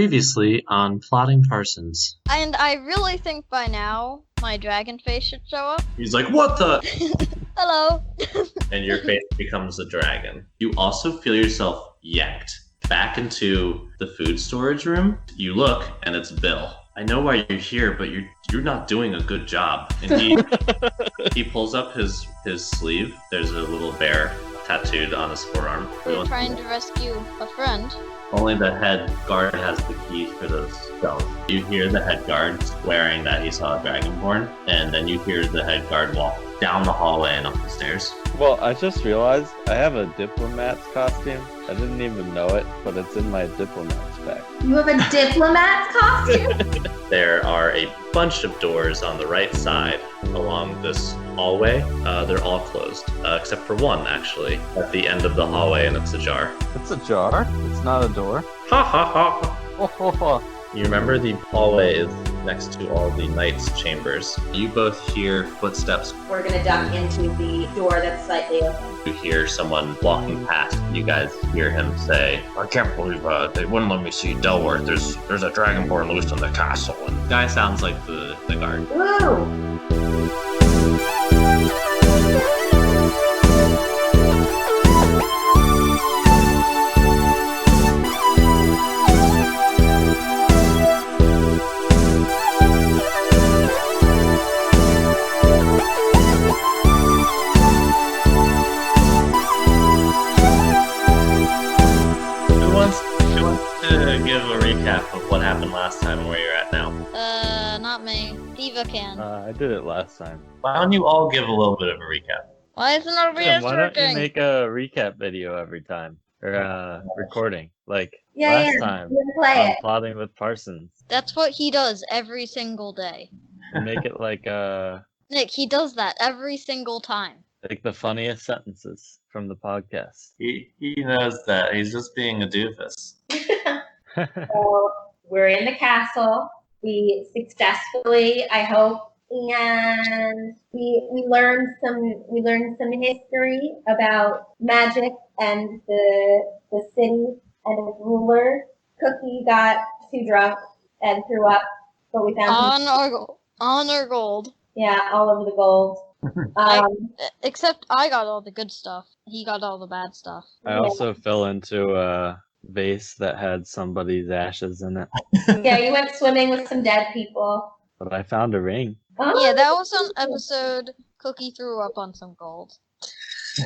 Previously on Plotting Parsons. And I really think by now my dragon face should show up. He's like, what the? Hello. And your face becomes a dragon. You also feel yourself yanked back into the food storage room. You look, and it's Bill. I know why you're here, but you're not doing a good job. And he pulls up his sleeve. There's a little bear tattooed on his forearm. We're trying to rescue a friend. Only the head guard has the keys for those cells. You hear the head guard swearing that he saw a dragonborn, and then you hear the head guard walk down the hallway and up the stairs. Well, I just realized I have a diplomat's costume. I didn't even know it, but it's in my diplomat's pack. You have a diplomat's costume? There are a bunch of doors on the right side along this hallway. They're all closed, except for one, actually, at the end of the hallway, and it's ajar. It's a jar. It's not a door. Ha ha ha! Oh, ho, ho. You remember the hallway is next to all the knights' chambers. You both hear footsteps. We're gonna duck into the door that's slightly open. You hear someone walking past. You guys hear him say, I can't believe they wouldn't let me see Delworth. There's a dragonborn loose in the castle. And the guy sounds like the guard. Ooh! Who wants to give a recap of what happened last time and where you're at now? Not me. Theeva can. I did it last time. Why don't you all give a little bit of a recap? Why isn't our Tim, OBS why don't you working? make a recap video every time? Or recording. Like Yeah, last yeah, time you're gonna play on it. Plodding with Parsons. That's what he does every single day. Make it like Nick, he does that every single time. the funniest sentences from the podcast. He knows that. He's just being a doofus. So we're in the castle. We successfully, I hope, and we learned some history about magic and the city and its ruler. Cookie got too drunk and threw up, but we found On our gold. all over the gold. Except I got all the good stuff. He got all the bad stuff. I also fell into a vase that had somebody's ashes in it, Yeah, you went swimming with some dead people. but I found a ring. Oh, Yeah, that was on episode Cookie threw up on some gold.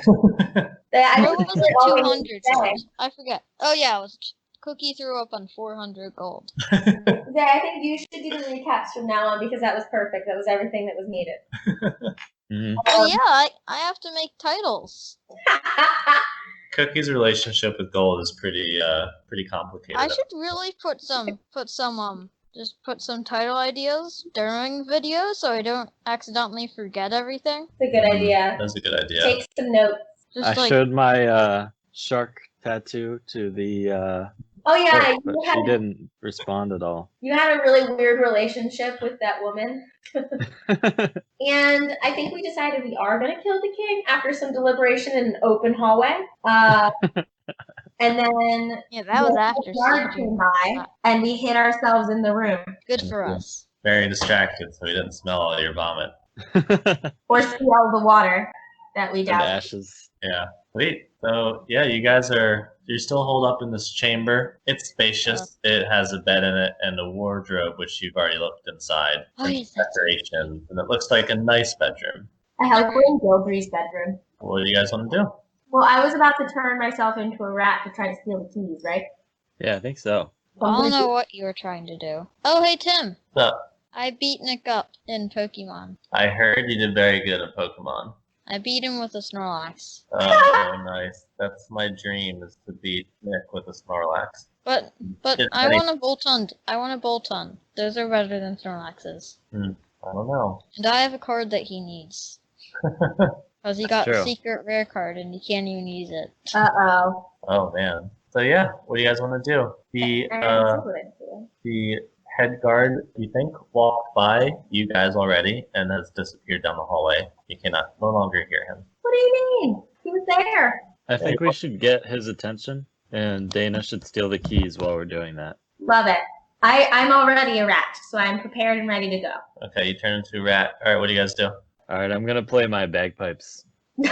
I Or was it 200 say. gold? I forget. Oh yeah, it was Cookie threw up on 400 gold. Zay, I think you should do the recaps from now on because that was perfect. That was everything that was needed. Mhm. Oh yeah, I have to make titles. Cookie's relationship with gold is pretty complicated. I should really put some title ideas during videos so I don't accidentally forget everything. It's a good idea. That's a good idea. Take some notes. Just I like showed my shark tattoo to the Oh yeah, clerk, but she didn't respond at all. you had a really weird relationship with that woman. And I think we decided we are going to kill the king after some deliberation in an open hallway. And then yeah, that was after the guard CG. came by and we hid ourselves in the room. Good for us. Very distracted, so he didn't smell all your vomit. Or see all the water that we And doused. ashes. Yeah. Sweet. So yeah, you're still holed up in this chamber. It's spacious. It has a bed in it and a wardrobe, which you've already looked inside. Oh, and yes, that's decorations, and it looks like a nice bedroom. I helped we're in Gildry's bedroom. What do you guys want to do? Well, I was about to turn myself into a rat to try to steal the keys, right? Yeah, I think so. I don't know what you were trying to do. Oh hey Tim, So I beat Nick up in Pokemon. I heard you did very good at Pokemon. I beat him with a Snorlax. Oh, nice. That's my dream, is to beat Nick with a Snorlax. But It's I funny. want a Boltund. I want a Boltund. Those are better than Snorlaxes. I don't know. And I have a card that he needs. Because he got True. a secret rare card and he can't even use it. Uh-oh. Oh man. So yeah, what do you guys want to do? The head guard, you think, walked by you guys already and has disappeared down the hallway. You cannot no longer hear him. What do you mean? He was there. I think we should get his attention, and Dana should steal the keys while we're doing that. Love it. I'm already a rat, so I'm prepared and ready to go. Okay, you turn into a rat. All right, what do you guys do? All right, I'm gonna play my bagpipes. You're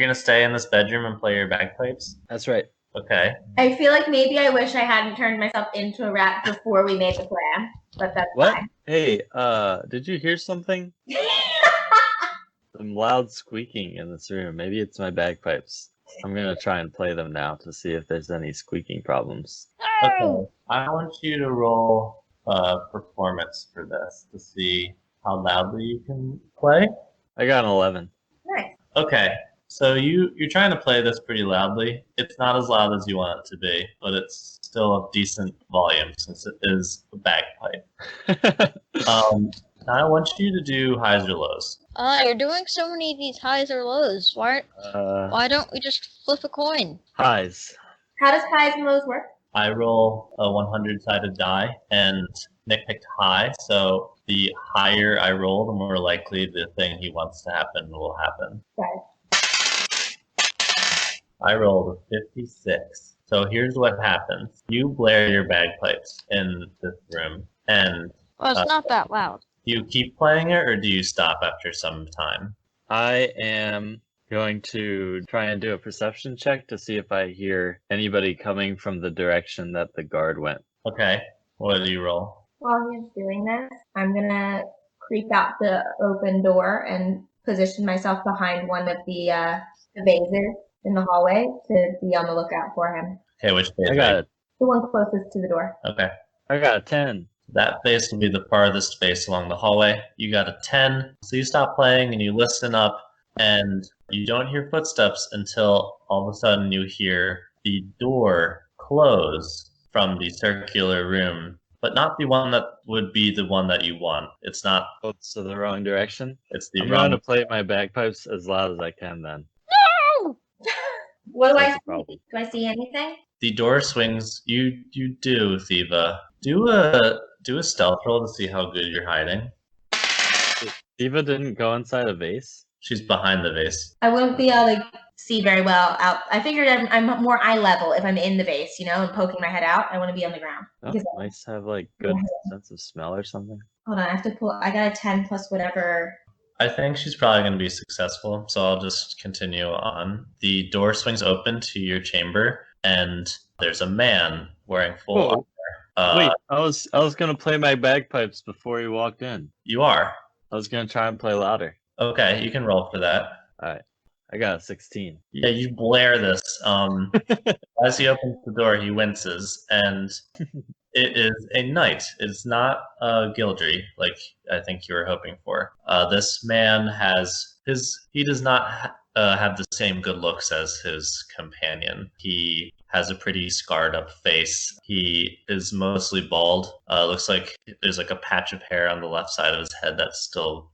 gonna stay in this bedroom and play your bagpipes? That's right. Okay. I feel like maybe I wish I hadn't turned myself into a rat before we made the plan, but that's What? fine. Hey, did you hear something? Some loud squeaking in this room. Maybe it's my bagpipes. I'm gonna try and play them now to see if there's any squeaking problems. Okay. I want you to roll performance for this to see how loudly you can play. I got an 11. Nice. Okay. So you're trying to play this pretty loudly. It's not as loud as you want it to be, but it's still of decent volume since it is a bagpipe. I want you to do highs or lows. You're doing so many of these highs or lows. Why don't we just flip a coin? Highs. How does highs and lows work? I roll a 100-sided die, and Nick picked high, so the higher I roll, the more likely the thing he wants to happen will happen. Okay. I rolled a 56. So here's what happens. You blare your bagpipes in this room, and Well, it's not that loud. do you keep playing it, or do you stop after some time? I am going to try and do a perception check to see if I hear anybody coming from the direction that the guard went. Okay, what do you roll? While he's doing this, I'm gonna creep out the open door and position myself behind one of the vases in the hallway to be on the lookout for him. Okay, which phase? I got it. The one closest to the door. Okay. I got a 10. That face will be the farthest face along the hallway. You got a 10, so you stop playing and you listen up, and you don't hear footsteps until all of a sudden you hear the door close from the circular room, but not the one that would be the one that you want. It's not. Oh, so the wrong direction? It's the I'm wrong. going to play my bagpipes as loud as I can then. No! What do I That's a see? problem. Do I see anything? The door swings. You do, Theeva. Do a stealth roll to see how good you're hiding. Theeva didn't go inside a vase? She's behind the vase. I wouldn't be able to see very well out. I figured I'm more eye level if I'm in the vase, and poking my head out. I want to be on the ground. Oh, Because- nice to have like good sense of smell or something. Hold on, I have to pull. I got a 10 plus whatever. I think she's probably going to be successful, so I'll just continue on. The door swings open to your chamber, and there's a man wearing full Whoa. armor. Wait, I was gonna play my bagpipes before he walked in. You are. I was gonna try and play louder. Okay, you can roll for that. Alright. I got a 16. Yeah, you blare this. As he opens the door, he winces, and it is a knight. It's not a Gildry, like I think you were hoping for. This man he does not have the same good looks as his companion. He has a pretty scarred up face. He is mostly bald. Looks like there's like a patch of hair on the left side of his head that still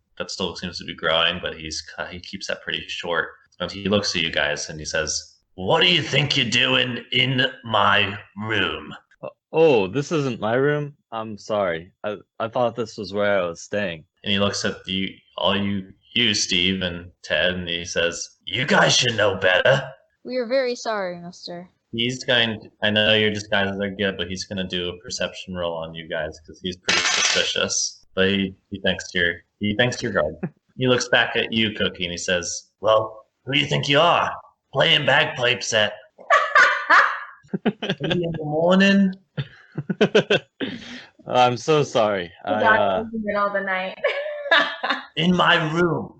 seems to be growing, but he keeps that pretty short. And he looks at you guys and he says, "What do you think you're doing in my room?" Oh, this isn't my room? I'm sorry. I thought this was where I was staying. And he looks at you, Steve and Ted, and he says, "You guys should know better." We are very sorry, mister. I know your disguises are good, but he's going to do a perception roll on you guys because he's pretty suspicious. But he thanks your guard. He looks back at you, Cookie, and he says, "Well, who do you think you are? Playing bagpipes at 3 in the morning?" I'm so sorry. In the middle of the night. In my room.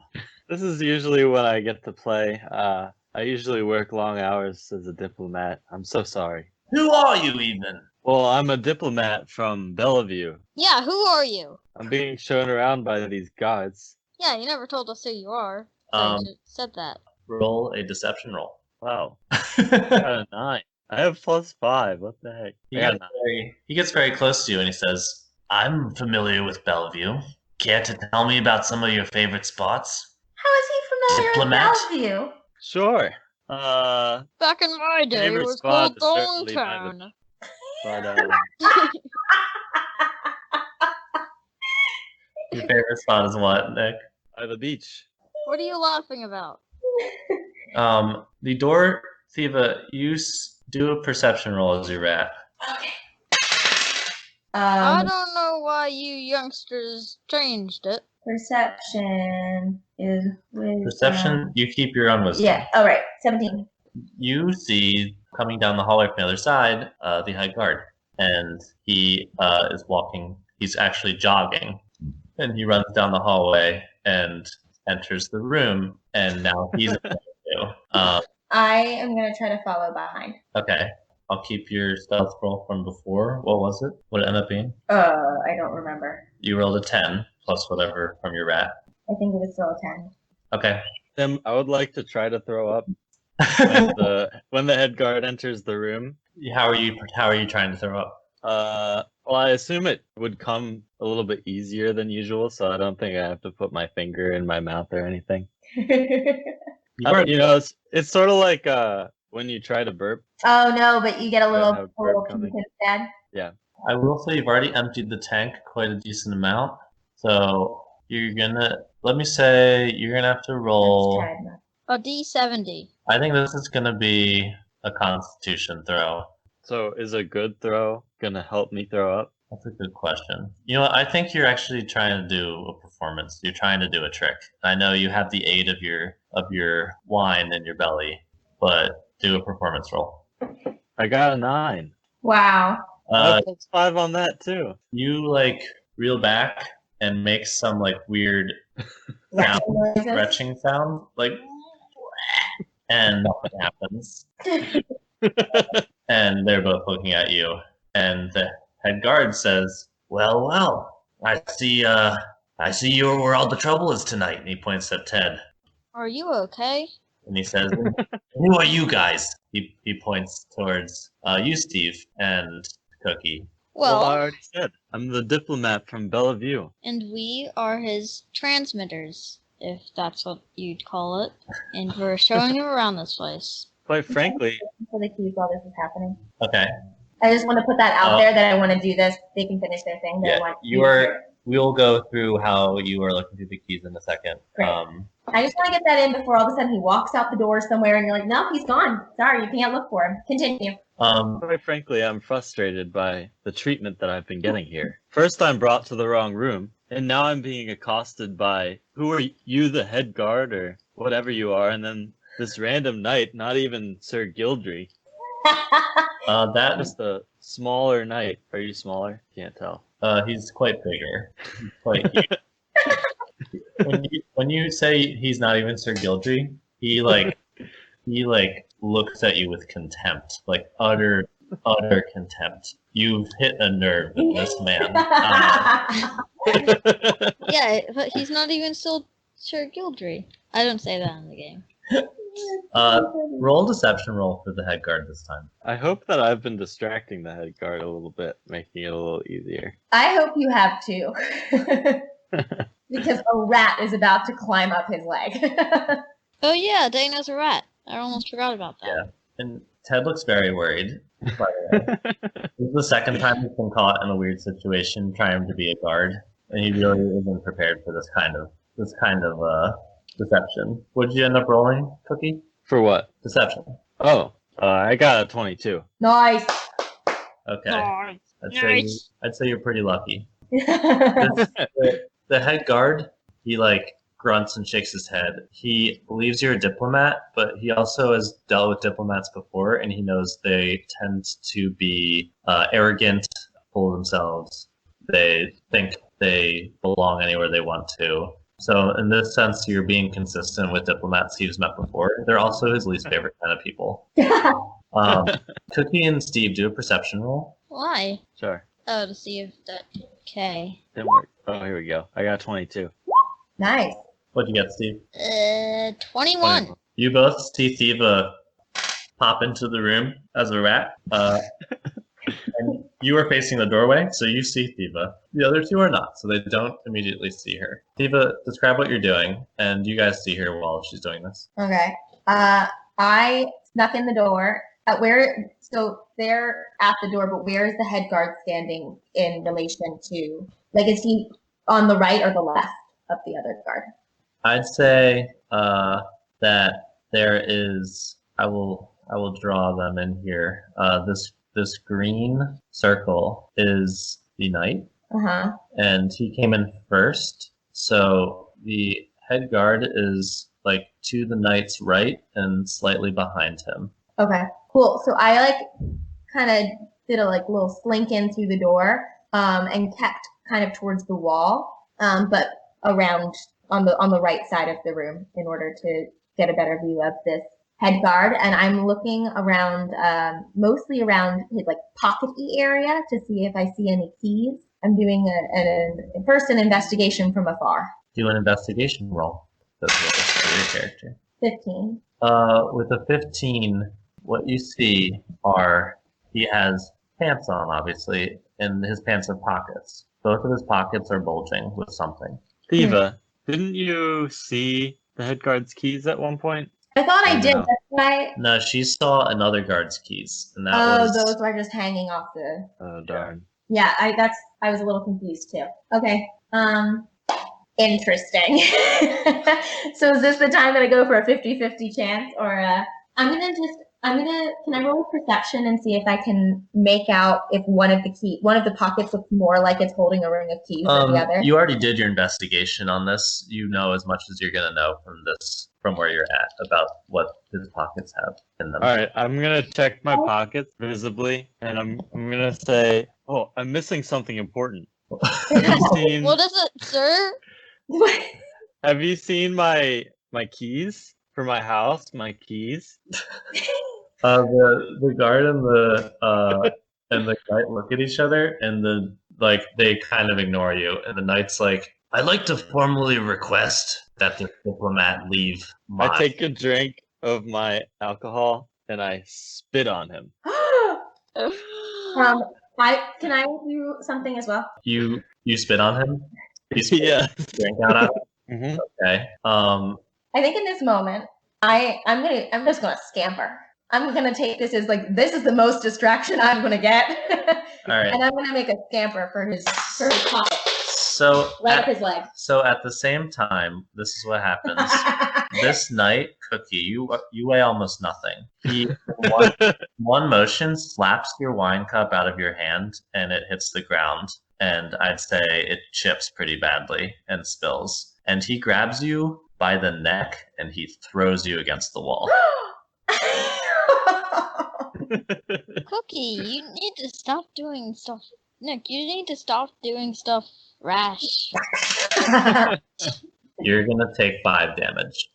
This is usually when I get to play. I usually work long hours as a diplomat. I'm so sorry. Who are you even? Well, I'm a diplomat from Bellevue. Yeah, who are you? I'm being shown around by these guards. Yeah, you never told us who you are. So Um, you said that. Roll a deception roll. Wow. I got a 9. I have +5. What the heck? He gets very close to you and he says, "I'm familiar with Bellevue. Care to tell me about some of your favorite spots?" How is he familiar Diplomat? with Bellevue? Sure. Back in my day, it favorite was spot called is certainly by the- Downtown. but Your favorite spot is what, Nick? by the beach. What are you laughing about? The door, Theeva, do a perception roll as your rat. Okay. I don't know why you youngsters changed it. Perception is wisdom. Perception, you keep your own wisdom. Yeah. All right. 17. You see coming down the hallway from the other side, the head guard, and he is walking. He's actually jogging, and he runs down the hallway and enters the room. And now he's in front of you. I am gonna try to follow behind. Okay, I'll keep your stealth roll from before. What was it? What did it end up being? I don't remember. You rolled a 10 plus whatever from your rat. I think it was still a 10. Okay. Tim, I would like to try to throw up when the head guard enters the room. How are you trying to throw up? Well, I assume it would come a little bit easier than usual, so I don't think I have to put my finger in my mouth or anything. It's sort of like when you try to burp. Oh no, but you get a little have burp puke coming. instead. Yeah. I will say you've already emptied the tank quite a decent amount, so you're gonna have to roll. Let's try it. A D70. I think this is gonna be a Constitution throw. So is a good throw gonna help me throw up? That's a good question. You know what? I think you're actually trying to do a performance. You're trying to do a trick. I know you have the aid of your wine in your belly, but do a performance roll. I got a 9. Wow. Plus 5 on that too. You reel back and make some weird retching sound, and nothing happens. And they're both looking at you, and the head guard says, well, I see you're where all the trouble is tonight. And he points at Ted. Are you okay? And he says, who are you guys? He points towards you, Steve, and Cookie. Well, I already said. I'm the diplomat from Bellevue. and we are his transmitters, if that's what you'd call it. And we're showing him around this place. Quite frankly, For the keys while this is happening. Okay. I just want to put that out there that I want to do this. They can finish their thing. But I Yeah, want we'll go through how you are looking through the keys in a second. Great. I just want to get that in before all of a sudden he walks out the door somewhere and you're like, no, he's gone. Sorry, you can't look for him. Continue. quite frankly, I'm frustrated by the treatment that I've been getting here. First, I'm brought to the wrong room, and now I'm being accosted by, who are you, the head guard, or whatever you are, and then this random knight, not even Sir Gildry. That Just a smaller knight. Are you smaller? Can't tell. he's quite bigger. He's quite huge. when you say he's not even Sir Gildry, he looks at you with contempt, utter contempt. You've hit a nerve with this man. Yeah, but he's not even still Sir Gildry. I don't say that in the game. Roll a deception roll for the head guard this time. I hope that I've been distracting the head guard a little bit, making it a little easier. I hope you have too. Because a rat is about to climb up his leg. Oh yeah, Dana's a rat. I almost forgot about that. Yeah. And Ted looks very worried, by the way. This is the second time he's been caught in a weird situation trying to be a guard, and he really isn't prepared for this kind of deception. What did you end up rolling, Cookie? For what? Deception. Oh, I got a 22. Nice. Okay. Nice. I'd say you're pretty lucky. The head guard, he grunts and shakes his head. He believes you're a diplomat, but he also has dealt with diplomats before, and he knows they tend to be arrogant, full of themselves. They think they belong anywhere they want to. So in this sense, you're being consistent with diplomats he's met before. They're also his least favorite kind of people. Cookie and Steve, do a perception roll. Why? Sure. Oh, to see if that. Okay. Didn't work. Oh, here we go. I got 22. Nice. What'd you get, Steve? 21. You both see Theeva pop into the room as a rat. And you are facing the doorway, so you see Theeva. The other two are not, so they don't immediately see her. Theeva, describe what you're doing, and you guys see her while she's doing this. Okay. I snuck in the door. So they're at the door, but where is the head guard standing in relation to, is he on the right or the left of the other guard? I'd say that there is. I will draw them in here. this green circle is the knight, and he came in first. So the head guard is like to the knight's right and slightly behind him. Okay, cool. So I like kind of did a like little slink in through the door, and kept kind of towards the wall, but around on the right side of the room in order to get a better view of this head guard. And I'm looking around, mostly around his like pockety area to see if I see any keys. I'm doing first an investigation from afar. Do an investigation roll. That's what is for your character. 15. With a 15, what you see are he has pants on, obviously, and his pants have pockets. Both of his pockets are bulging with something. Theeva, didn't you see the head guard's keys at one point? I thought I did. No. That's why. No, she saw another guard's keys, and that was... those were just hanging off the. Oh darn. Yeah, I was a little confused too. Okay. Interesting. So is this the time that I go for a 50-50 chance, or can I roll perception and see if I can make out if one of the pockets looks more like it's holding a ring of keys than the other? You already did your investigation on this. You know as much as you're gonna know from where you're at about what his pockets have in them. Alright, I'm gonna check my pockets visibly, and I'm gonna say, oh, I'm missing something important. Have you seen, What is it, sir? have you seen my keys for my house? My keys? The guard and the knight look at each other, and they kind of ignore you. And the knight's like, "I'd like to formally request that the diplomat leave." I take a drink of my alcohol and I spit on him. Can I do something as well? You spit on him. You spit Yeah. drink out of it? Mm-hmm. Okay. I think in this moment, I'm just gonna scamper. I'm gonna take this as like this is the most distraction I'm gonna get, All right. and I'm gonna make a scamper for his pocket, So right up his leg. So at the same time, this is what happens. This night, Cookie, you weigh almost nothing. He one motion slaps your wine cup out of your hand, and it hits the ground. And I'd say it chips pretty badly and spills. And he grabs you by the neck and he throws you against the wall. Cookie, you need to stop doing stuff. Nick, you need to stop doing stuff rash. You're gonna take 5 damage.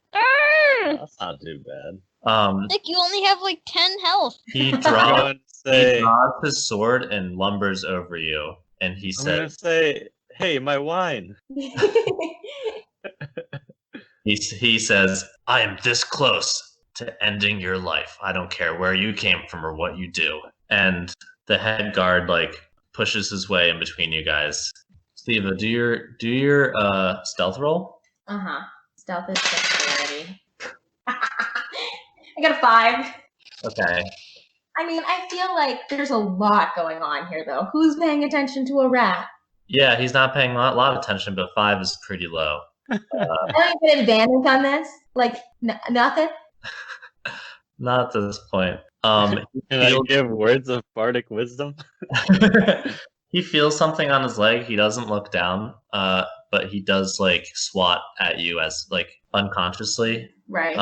That's not too bad. Nick, you only have like 10 health. He I'm draws gonna say, his sword and lumbers over you, and he I'm gonna says, say, hey, my wine. he says, "I am this close to ending your life. I don't care where you came from or what you do." And the head guard pushes his way in between you guys. Theeva, do your stealth roll. Stealth is dexterity. I got a 5. Okay. I mean, I feel like there's a lot going on here, though. Who's paying attention to a rat? Yeah, he's not paying a lot of attention, but 5 is pretty low. I don't get advantage on this. Like nothing. Not at this point. Can I give words of bardic wisdom? He feels something on his leg. He doesn't look down, but he does swat at you as unconsciously. Right.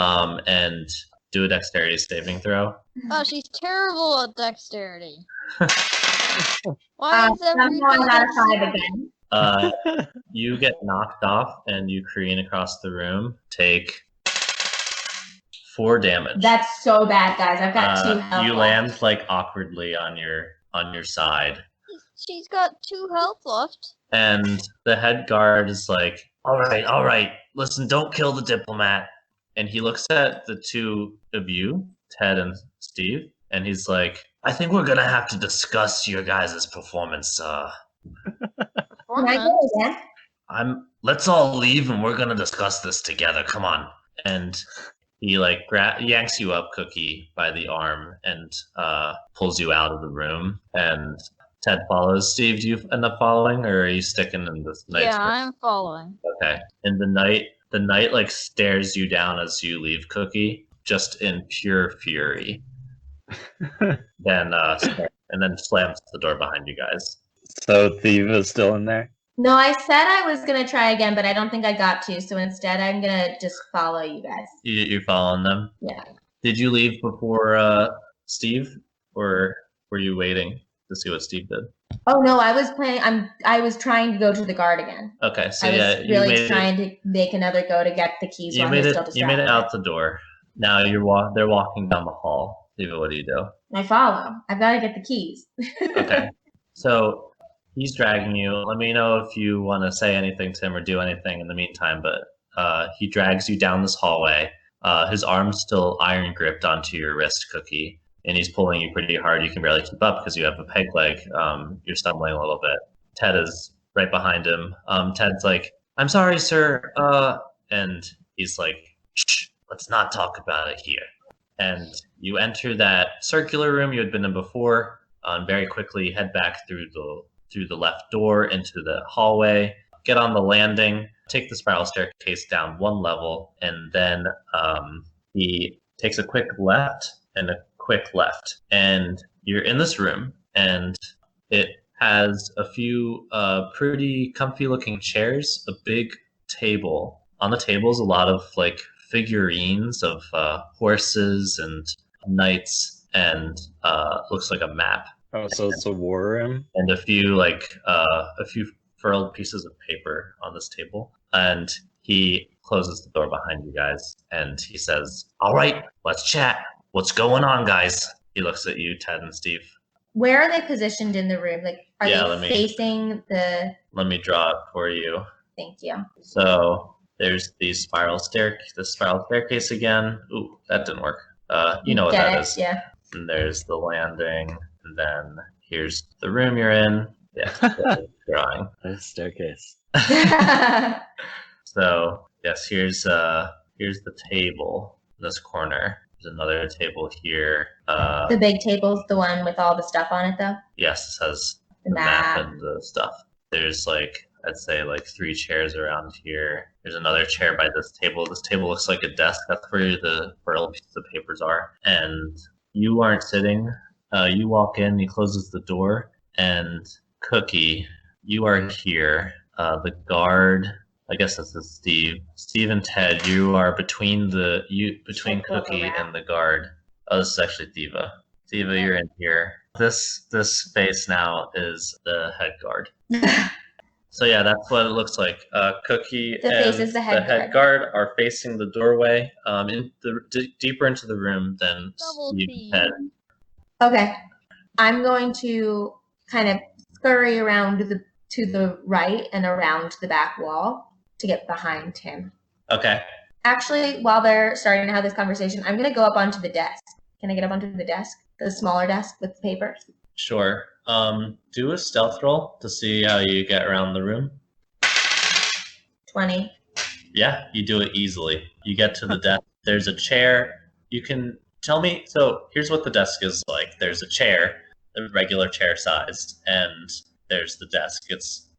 And do a dexterity saving throw. Oh, she's terrible at dexterity. Why is somehow I got a 5 again. You get knocked off and you careen across the room. Take 4 damage. That's so bad, guys. I've got 2 health. You land awkwardly on your side. She's got 2 health left. And the head guard is like, all right, listen, don't kill the diplomat. And he looks at the 2 of you, Ted and Steve, and he's like, I think we're gonna have to discuss your guys' performance. Can I go again? Let's all leave and we're gonna discuss this together. Come on. And he yanks you up, Cookie, by the arm and pulls you out of the room. And Ted follows. Steve, do you end up following, or are you sticking in this night? Yeah, I'm following. Okay. And the knight stares you down as you leave, Cookie, just in pure fury. Then and then slams the door behind you guys. So Theeva's still in there? No, I said I was gonna try again, but I don't think I got to. So instead, I'm gonna just follow you guys. You're following them? Yeah. Did you leave before Steve, or were you waiting to see what Steve did? Oh no, I was planning. I was trying to go to the guard again. Okay, so I was yeah, really trying to make another go to get the keys. You while made they're it. still You made it distracted. out the door. Now they're walking down the hall. Steve, what do you do? I follow. I've got to get the keys. Okay, so he's dragging you. Let me know if you want to say anything to him or do anything in the meantime. But he drags you down this hallway. His arm's still iron gripped onto your wrist, Cookie, and he's pulling you pretty hard. You can barely keep up because you have a peg leg. You're stumbling a little bit. Ted is right behind him. Ted's like, "I'm sorry, sir," and he's like, "Shh, let's not talk about it here." And you enter that circular room you had been in before, and very quickly head back through the left door into the hallway. Get on the landing, take the spiral staircase down one level, and then he takes a quick left and a quick left. And you're in this room, and it has a few pretty comfy looking chairs, a big table. On the table is a lot of like figurines of horses and knights, and looks like a map. Oh, so it's a war room? And a few furled pieces of paper on this table. And he closes the door behind you guys, and he says, "All right, let's chat. What's going on, guys?" He looks at you, Ted and Steve. Where are they positioned in the room? Like, are they facing the? Let me draw it for you. Thank you. So there's the spiral staircase again. Ooh, that didn't work. You know what that is. Yeah. And there's the landing, and then here's the room you're in. Yeah, drawing. Nice staircase. So yes, here's the table in this corner. There's another table here. The big table's the one with all the stuff on it, though. Yes, it has The the map map. and the stuff. There's I'd say 3 chairs around here. There's another chair by this table. This table looks like a desk. That's where the furled pieces of papers are. And you aren't sitting. You walk in. He closes the door. And Cookie, you are here. The guard. I guess this is Steve. Steve and Ted, you are between Cookie and the guard. Oh, this is actually Theeva. Theeva, you're in here. This space now is the head guard. So yeah, that's what it looks like. Cookie and the head guard are facing the doorway, deeper into the room than Double Steve team. and Ted. Okay. I'm going to kind of scurry around to the right and around the back wall to get behind him. Okay. Actually, while they're starting to have this conversation, I'm going to go up onto the desk. Can I get up onto the desk? The smaller desk with the paper? Sure. Do a stealth roll to see how you get around the room. 20. Yeah, you do it easily. You get to the desk. There's a chair. You can tell me. So here's what the desk is like. There's a chair, a regular chair sized, and there's the desk. It's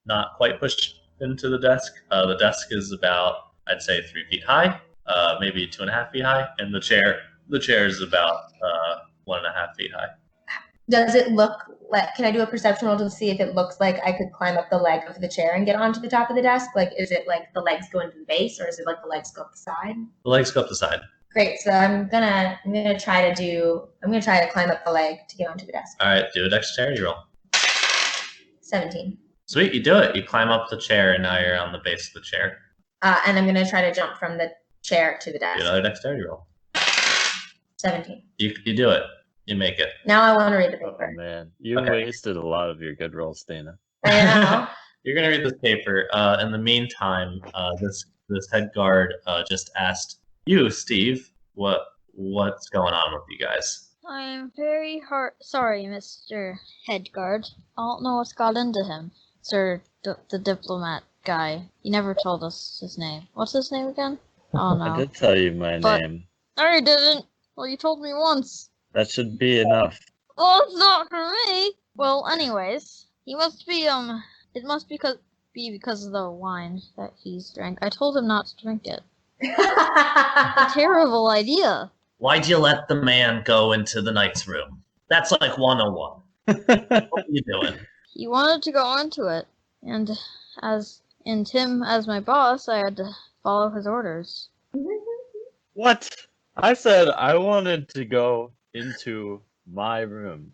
not quite pushed into the desk. The desk is about, I'd say, 3 feet high, maybe 2.5 feet high, and the chair is about 1.5 feet high. Does it look like, can I do a perception roll to see if it looks like I could climb up the leg of the chair and get onto the top of the desk? Like, is it like the legs go into the base, or is it like the legs go up the side? The legs go up the side. Great. So I'm gonna try to climb up the leg to get onto the desk. All right, do a dexterity roll. 17. Sweet, you do it. You climb up the chair, and now you're on the base of the chair. And I'm gonna try to jump from the chair to the Do desk. another dexterity roll. 17. You do it. You make it. Now I want to read the Oh paper. man, you Okay. wasted a lot of your good rolls, Dana. I know. You're gonna read this paper. In the meantime, this head guard just asked you, Steve, what's going on with you guys? I'm very sorry, Mr. Headguard. I don't know what's got into him. Sir, the diplomat guy. He never told us his name. What's his name again? Oh no. I did tell you my But- name. No, you didn't. Well, you told me once. That should be enough. Well, it's not for me. Well, anyways, he must be, it must be because of the wine that he's drank. I told him not to drink it. A terrible idea. Why'd you let the man go into the knight's room? That's like 101. What are you doing? He wanted to go into it, and him as my boss, I had to follow his orders. What? I said I wanted to go into my room.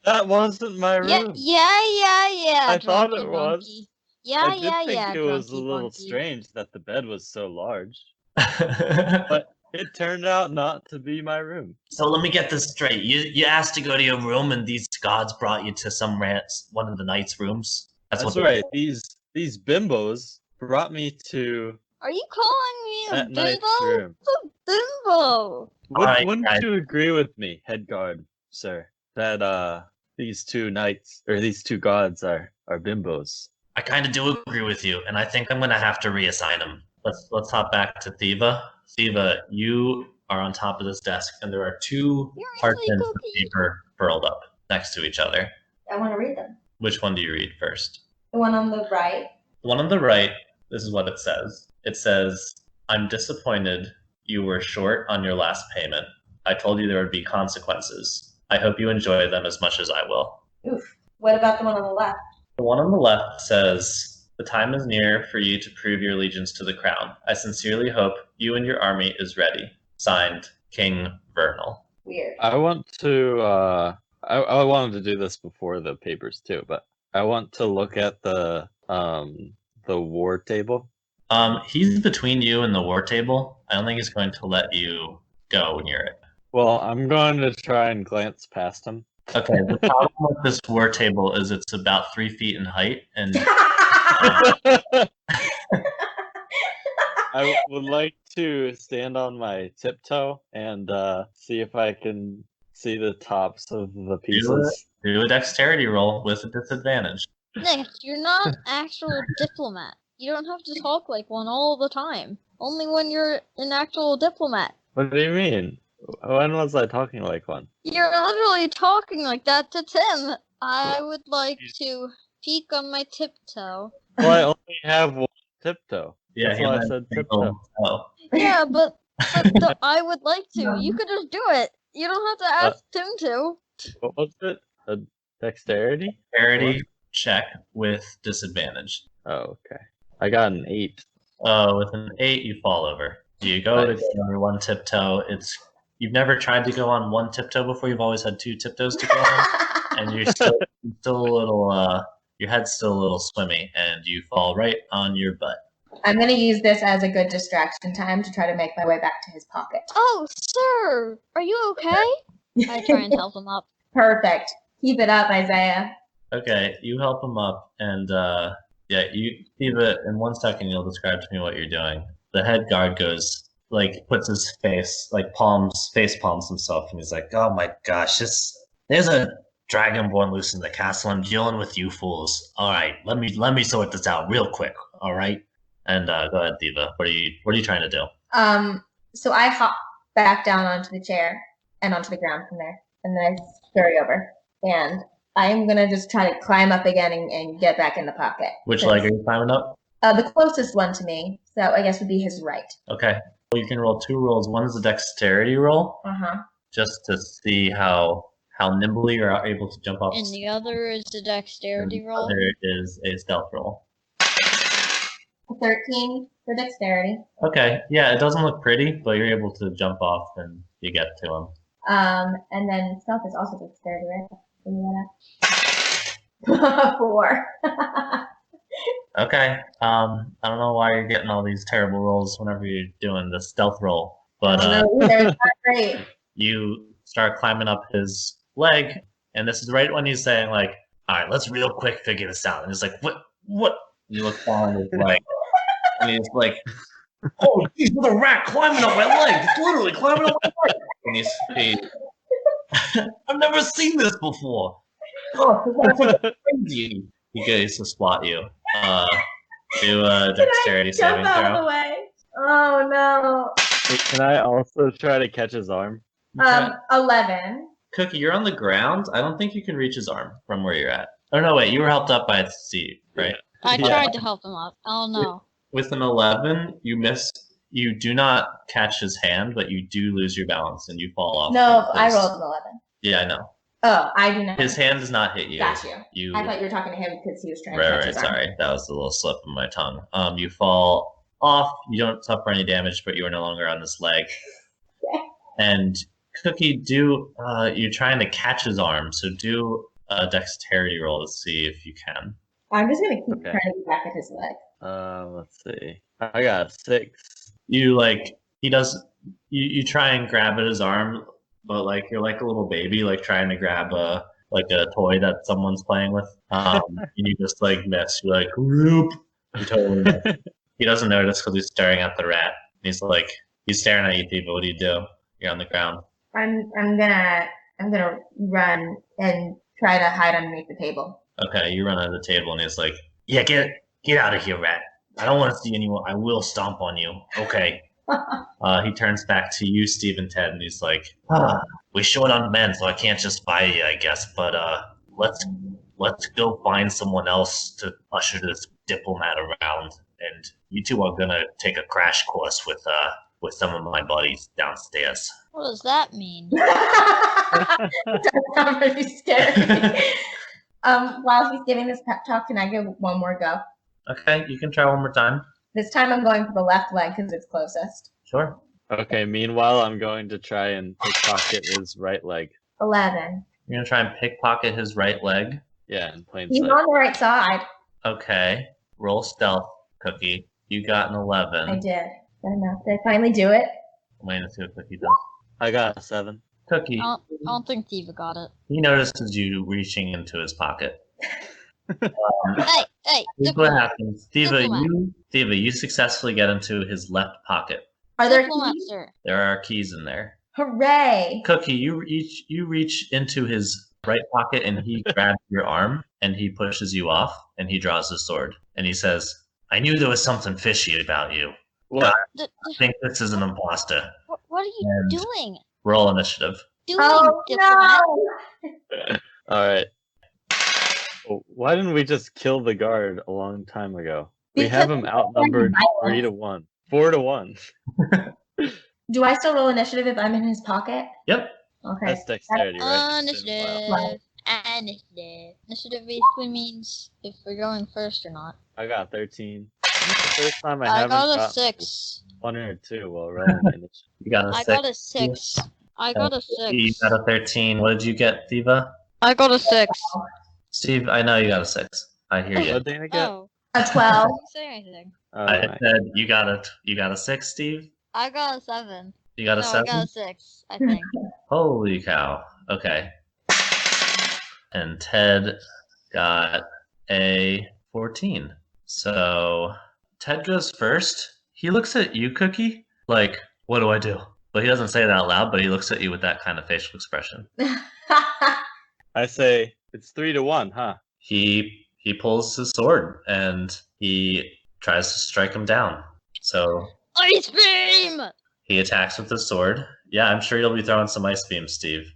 That wasn't my room. Yeah. I thought drunky it was. monkey. Yeah, I did think it was a drunky little monkey. strange that the bed was so large, but it turned out not to be my room. So let me get this straight. You asked to go to your room, and these gods brought you to one of the knight's rooms. That's what right. These bimbos brought me to Are you calling me a that knight's bimbo? room. What's a bimbo? Alright, Wouldn't guys. you agree with me, head guard, sir, that these two knights or these two gods are bimbos? I kind of do agree with you, and I think I'm gonna have to reassign them. Let's hop back to Theeva. Theeva, you are on top of this desk, and there are two You're parchments of Cooki. paper furled up next to each other. I want to read them. Which one do you read first? The one on the right. The one on the right, this is what it says. It says, I'm disappointed you were short on your last payment. I told you there would be consequences. I hope you enjoy them as much as I will. Oof. What about the one on the left? The one on the left says, the time is near for you to prove your allegiance to the crown. I sincerely hope you and your army is ready. Signed, King Vernal. Weird. I want to. I wanted to do this before the papers too, but I want to look at the war table. He's between you and the war table. I don't think he's going to let you go near it. Well, I'm going to try and glance past him. Okay, the problem with this war table is it's about 3 feet in height, and I would like to stand on my tiptoe and see if I can see the tops of the pieces. do a dexterity roll with a disadvantage. Nick, you're not an actual diplomat. You don't have to talk like one all the time. Only when you're an actual diplomat. What do you mean? When was I talking like one? You're literally talking like that to Tim. I would like to peek on my tiptoe. Well, I only have one tiptoe. Yeah, That's he why I might said think, tiptoe. oh. Yeah, but I would like to. You could just do it. You don't have to ask Tim to. What was it? A dexterity? Dexterity check with disadvantage. Oh, okay. I got an 8. With an 8, you fall over. Do you go to go on one tiptoe? You've never tried to go on one tiptoe before. You've always had 2 tiptoes to go on, and you're still a little. Your head's still a little swimmy, and you fall right on your butt. I'm going to use this as a good distraction time to try to make my way back to his pocket. Oh, sir, are you okay? I try and help him up. Perfect. Keep it up, Isaiah. Okay, you help him up, and you see that in 1 second. You'll describe to me what you're doing. The head guard goes, puts his face, face palms himself, and he's like, "Oh my gosh, there's a dragonborn loose in the castle. I'm dealing with you fools. All right, let me sort this out real quick. All right." And go ahead, Theeva. What are you trying to do? So I hop back down onto the chair and onto the ground from there, and then I scurry over, and I'm gonna just try to climb up again and get back in the pocket. Which leg are you climbing up? The closest one to me, so I guess would be his right. Okay. Well, you can roll 2 rolls. One is a dexterity roll, just to see how nimbly you're able to jump off. And the other is the dexterity and roll. The other is a stealth roll. 13 for dexterity. Okay. Yeah, it doesn't look pretty, but you're able to jump off and you get to him. And then stealth is also dexterity, right? 4. Okay. I don't know why you're getting all these terrible rolls whenever you're doing the stealth roll, but They're not great. you start climbing up his leg, and this is right when he's saying all right, let's real quick figure this out. And he's like, what? You look down his leg, and he's like, oh, geez, there's a rat climbing up my leg. It's literally climbing up my leg. And I've never seen this before. Oh, that's crazy. He goes to spot you. Do a dexterity saving Jump out of throw. the way. Oh no. Wait, can I also try to catch his arm? 11. Cookie, you're on the ground. I don't think you can reach his arm from where you're at. Oh no, wait, you were helped up by Steve, right? I Yeah. tried to help him up. Oh no. With an 11, you miss. You do not catch his hand, but you do lose your balance and you fall off. No, of I his- rolled an 11. Yeah, I know. Oh, I do not. His hand does not hit you. Got you. You. I thought you were talking to him because he was trying to Right, touch right. his arm. Sorry, that was a little slip of my tongue. You fall off. You don't suffer any damage, but you are no longer on this leg. Okay. And Cookie, you're trying to catch his arm, so do a dexterity roll to see if you can. I'm just gonna keep Okay. trying to get back at his leg. Let's see. I got 6. You you try and grab at his arm, but like you're like a little baby, like trying to grab a toy that someone's playing with. And you just like miss. You're like, whoop. You totally miss. He doesn't notice because he's staring at the rat. He's staring at you, Theeva. What do you do? You're on the ground. I'm gonna run and try to hide underneath the table. Okay, you run under the table, and he's like, "Yeah, get out of here, rat. I don't want to see anyone. I will stomp on you." Okay. He turns back to you, Steve and Ted, and he's like, "We're short on men, so I can't just fire you, I guess. But let's go find someone else to usher this diplomat around, and you two are gonna take a crash course with some of my buddies downstairs." What does that mean? That sounds pretty scary. While he's giving this pep talk, can I give one more go? Okay, you can try one more time. This time I'm going for the left leg because it's closest. Sure. Okay, meanwhile, I'm going to try and pickpocket his right leg. 11. You're gonna try and pickpocket his right leg. Yeah, in plain He's sight. on the right side. Okay. Roll stealth, Cookie. You got an 11. I did. Good enough. Did I finally do it? I'm waiting to see what Cookie does. I got a 7. Cookie, I don't think Theeva got it. he notices you reaching into his pocket. Hey, Here's what diplomat. happens. Theeva, Diplomat. you successfully get into his left pocket. Are there Diplomat, keys? sir. There are keys in there. Hooray! Cookie, you reach into his right pocket and he grabs your arm and he pushes you off and he draws his sword and he says, "I knew there was something fishy about you. What? I think this is an imposter." What are you And- doing? Roll initiative. Oh Diplomat? no! Alright. Why didn't we just kill the guard a long time ago? We Because have him outnumbered violence. 3-1. 4-1. Do I still roll initiative if I'm in his pocket? Yep. Okay. That's dexterity, right? Initiative. Initiative basically means if we're going first or not. I got 13. It's the first time I I haven't got a gotten 6. 1 or 2 while rolling initiative. You got a I 6. got a 6. I got a You 6. got a 13. What did you get, Theeva? I got a 6. Steve, I know you got a 6. I hear you. What did Dana get? Oh, A I 12. didn't say anything. I Alright. said you got a 6, Steve? I got a 7. You got a No, 7? I got a 6, I think. Holy cow. Okay. And Ted got a 14. So Ted goes first. He looks at you, Cookie, like, "What do I do?" But he doesn't say it out loud, but he looks at you with that kind of facial expression. I say, it's 3-1, huh? He pulls his sword and he tries to strike him down. So Ice beam! he attacks with his sword. Yeah, I'm sure you'll be throwing some ice beams, Steve.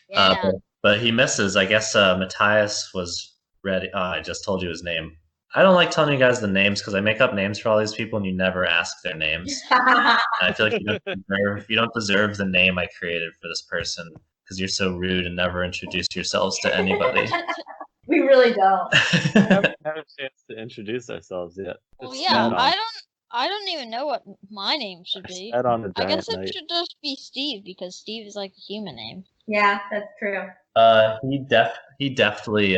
Yeah. But he misses. I guess Matthias was ready. Oh, I just told you his name. I don't like telling you guys the names because I make up names for all these people and you never ask their names. And I feel like you don't deserve the name I created for this person because you're so rude and never introduce yourselves to anybody. We really don't. We haven't had a chance to introduce ourselves yet. Well, Just yeah, sat on- I don't even know what my name should be. sat on the I giant guess it knight. should just be Steve because Steve is like a human name. Yeah, that's true. He deftly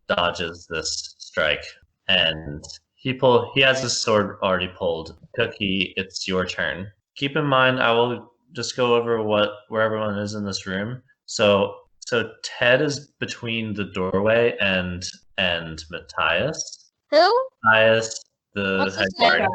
dodges this strike, and he has his sword already pulled. Cookie, it's your turn. Keep in mind, I will just go over where everyone is in this room. So Ted is between the doorway and Matthias. Who? Matthias, the What's head his name? guard.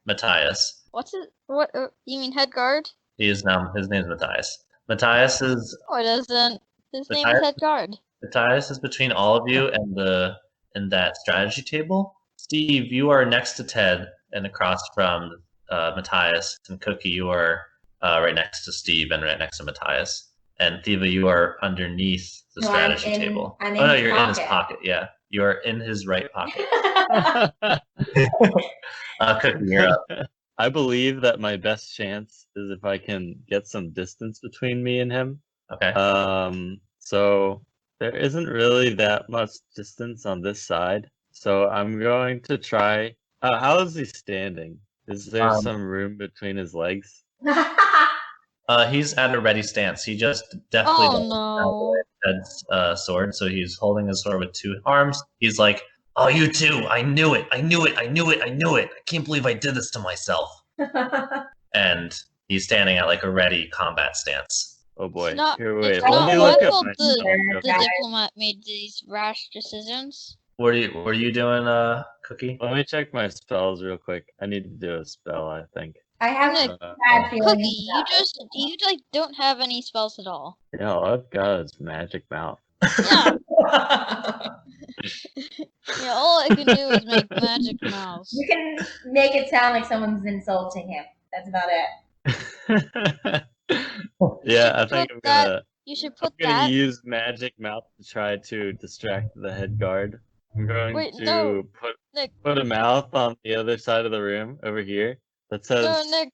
Matthias. What's it? What? You mean head guard? His name's Matthias. Matthias is Or doesn't? His name is Matthias? head guard. Matthias is between all of you and that strategy table. Steve, you are next to Ted and across from Matthias, and Cookie, you are right next to Steve and right next to Matthias. And Theeva, you are underneath the No, strategy I'm in- table. I'm Oh in no, his you're in his pocket. pocket. Yeah, you are in his right pocket. Cookie, you're up. I believe that my best chance is if I can get some distance between me and him. Okay. So there isn't really that much distance on this side. So I'm going to try. How is he standing? Is there some room between his legs? He's at a ready stance. He just definitely Oh no. Ed's sword, so he's holding his sword with 2 arms. He's like, "Oh, you too! I knew it! I knew it! I knew it! I knew it! I can't believe I did this to myself." And he's standing at like a ready combat stance. Oh boy. It's not, Here, it's wait. not Let me my look at fault my the spell. diplomat made these rash decisions. What are you doing, Cookie? Let me check my spells real quick. I need to do a spell, I think. I have Nick, bad feelings. Cookie, you like don't have any spells at all. Yeah, all I've got is magic mouth. Yeah, yeah. All I can do is make magic mouse. You can make it sound like someone's insulting him. That's about it. Yeah, I think I'm gonna. You should I'm put gonna that. use magic mouth to try to distract the head guard. I'm going Wait, to no, Nick. put a mouth on the other side of the room over here that says, No,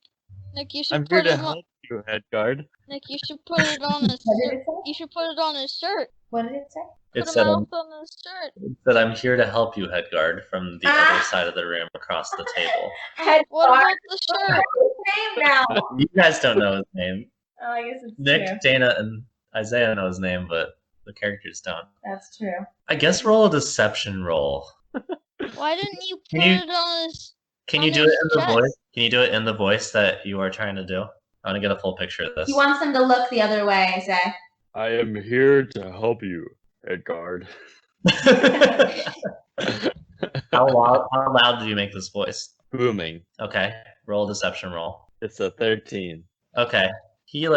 Nick, you should "I'm here put to it on. help you, head guard." Nick, you should put it on his. What did it say? You should put it on his shirt. What did it say? It Put a said, mouth on his shirt. I'm here to help you, Headguard, from the other side of the room across the table. Head What guard. about the shirt? What's his name now? You guys don't know his name. Oh, I guess it's Nick, true. Dana, and Isaiah know his name, but the characters don't. That's true. I guess roll a deception roll. Why didn't you put Can you- it on his? Can On you do his it in the chest. voice? Can you do it in the voice that you are trying to do? I want to get a full picture of this. He wants him to look the other way, Zay. I am here to help you, head guard. How loud do you make this voice? Booming. Okay, roll a deception roll. It's a 13. Okay, he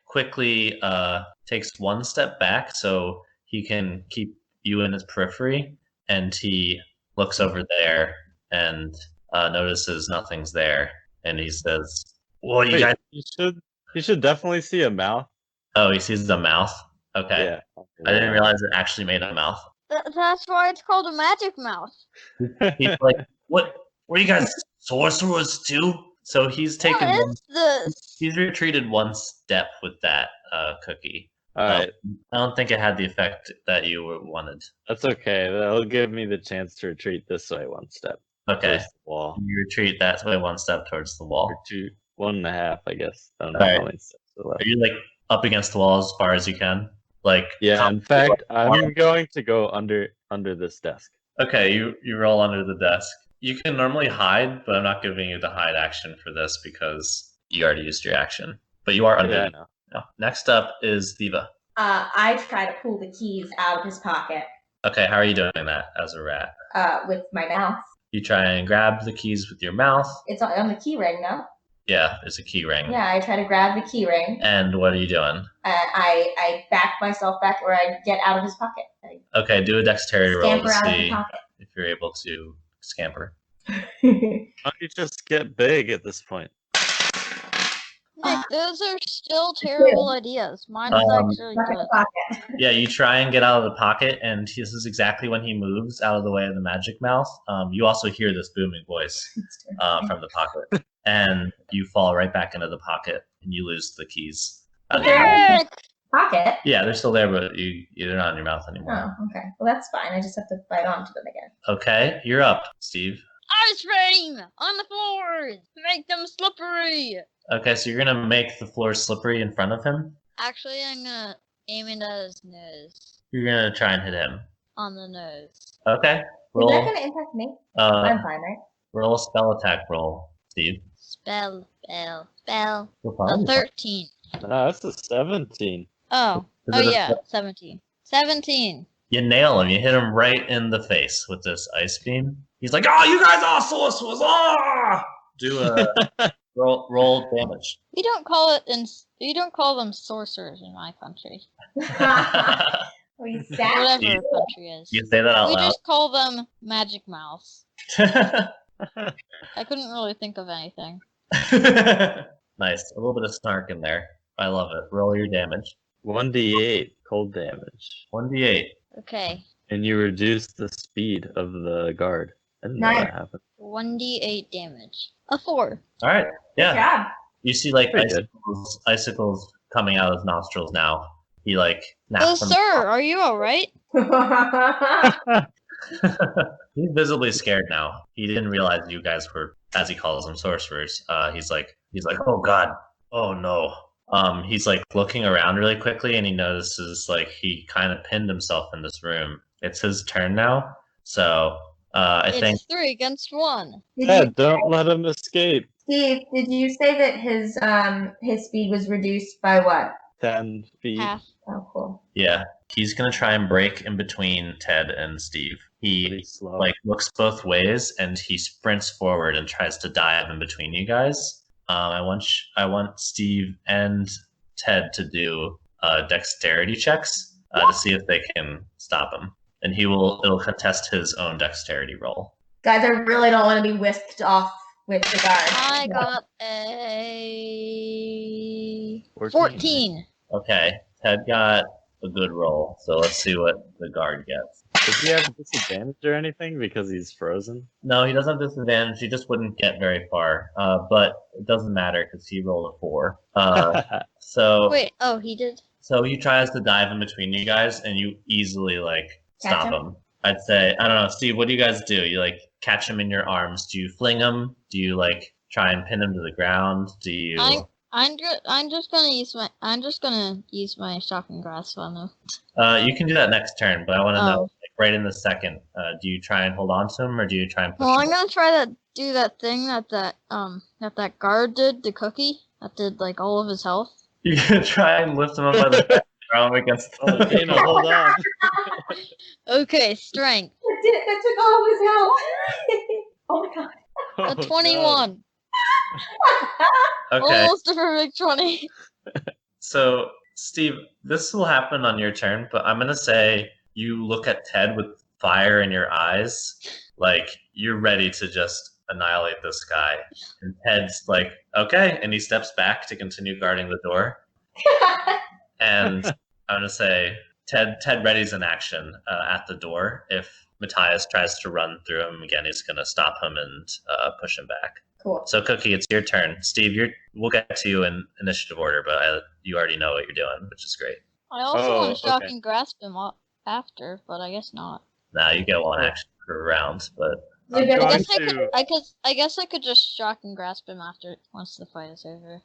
quickly takes one step back so he can keep you in his periphery, and he looks over there and notices nothing's there, and he says, "Well, you Wait, guys." you should definitely see a mouth. Oh, he sees the mouth. Okay, Yeah. I didn't realize it actually made a mouth. That's why it's called a magic mouth. He's like, "What? Were you guys sorcerers too?" So he's taken. What is this? He's retreated one step with that Cookie. All right. I don't think it had the effect that you wanted. That's okay. That'll give me the chance to retreat this way one step. Okay, Towards the wall. you retreat that way one step towards the wall. Or 1.5, I guess. I don't know Alright. how many steps are left. Are you up against the wall as far as you can? Yeah, in fact, I'm going to go under this desk. Okay, you roll under the desk. You can normally hide, but I'm not giving you the hide action for this because you already used your action. But you are under. Yeah, I know. No. Next up is Theeva. I try to pull the keys out of his pocket Okay, how are you doing that as a rat? with my mouth. You try and grab the keys with your mouth. It's on the key ring, no? Yeah, there's a key ring. Yeah, I try to grab the key ring. And what are you doing? I back myself back, or I get out of his pocket. I Okay, do a dexterity roll to scamper out of see his pocket. if you're able to scamper. Why don't you just get big at this point? Nick, those are still terrible ideas. Mine is actually Back in good. the pocket. Yeah, you try and get out of the pocket, and this is exactly when he moves out of the way of the magic mouth. You also hear this booming voice from the pocket, and you fall right back into the pocket, and you lose the keys. Nick! Pocket? Yeah, they're still there, but they're not in your mouth Oh, anymore. okay. Well, that's fine. I just have to bite onto them again. Okay, you're up, Steve. Ice cream on the floors. Make them slippery. Okay, so you're gonna make the floor slippery in front of him. Actually, I'm gonna aim it at his nose. You're gonna try and hit him. On the nose. Okay, Is that roll. going to impact me? Uh, I'm fine, right? roll a spell attack roll, Steve. Spell. A You're fine. 13. No, that's a 17. Oh. Is Oh it a yeah, spell? 17. 17. You nail him. You hit him right in the face with this ice beam. He's like, "Oh, you guys are sorcerers! Ah!" Do a roll damage. We don't call it you don't call them sorcerers in my country. We sat. Whatever You- a country is. You say that out We loud. just call them magic mouths. I couldn't really think of anything. Nice. A little bit of snark in there. I love it. Roll your damage. 1d8 cold damage. 1d8. Okay. And you reduce the speed of the guard. I didn't know Nice. that happened. 1d8 damage. A 4. All right. Good Yeah. job. You see Pretty good. icicles coming out of his nostrils now. He like Oh, snaps them. sir, are you alright? He's visibly scared now. He didn't realize you guys were, as he calls them, sorcerers. He's like, oh god, oh no. He's like looking around really quickly, and he notices like he kind of pinned himself in this room. It's his turn now, so I think It's 3 against 1. Yeah, don't let him escape. Steve, did you say that his speed was reduced by what? 10 feet. Half. Oh, cool. yeah, he's gonna try and break in between Ted and Steve. Pretty He slow. like looks both ways, and he sprints forward and tries to dive in between you guys. I want Steve and Ted to do dexterity checks to see if they can stop him, and it'll contest his own dexterity roll. Guys, I really don't want to be whisked off with the guard. I got a 14. 14. Okay, Ted got a good roll, so let's see what the guard gets. Does he have disadvantage or anything because he's frozen? No, he doesn't have disadvantage. He just wouldn't get very far. But it doesn't matter because he rolled a 4. So Wait, oh, he did? So he tries to dive in between you guys, and you easily like Catch stop him? him. I'd say, I don't know, Steve. What do you guys do? You like catch him in your arms? Do you fling him? Do you like try and pin him to the ground? Do you? I'm just gonna use my shocking grasp on him. You can do that next turn, but I want to know, Oh. like, right in the second. Do you try and hold on to him, or do you try and push Well, him? I'm gonna try to do that thing that guard did to Cookie. That did like all of his health. You can try and lift him up by the back, throw him against the. Oh, Dana, hold on. Okay, strength. That took all of his health. Oh my god. A Oh, 21. Okay. Almost a perfect 20. So, Steve, this will happen on your turn, but I'm going to say you look at Ted with fire in your eyes, like you're ready to just annihilate this guy. And Ted's like, okay, and he steps back to continue guarding the door. And I'm going to say Ted readies an action at the door. If Matthias tries to run through him again, he's going to stop him and push him back. Cool. So, Cookie, it's your turn. Steve, we'll get to you in initiative order, but you already know what you're doing, which is great. I also Oh, want to shock okay. and grasp him after, but I guess not. Now you get one action per round, but I'm You're going gonna- I guess I could just shock and grasp him after once the fight is over.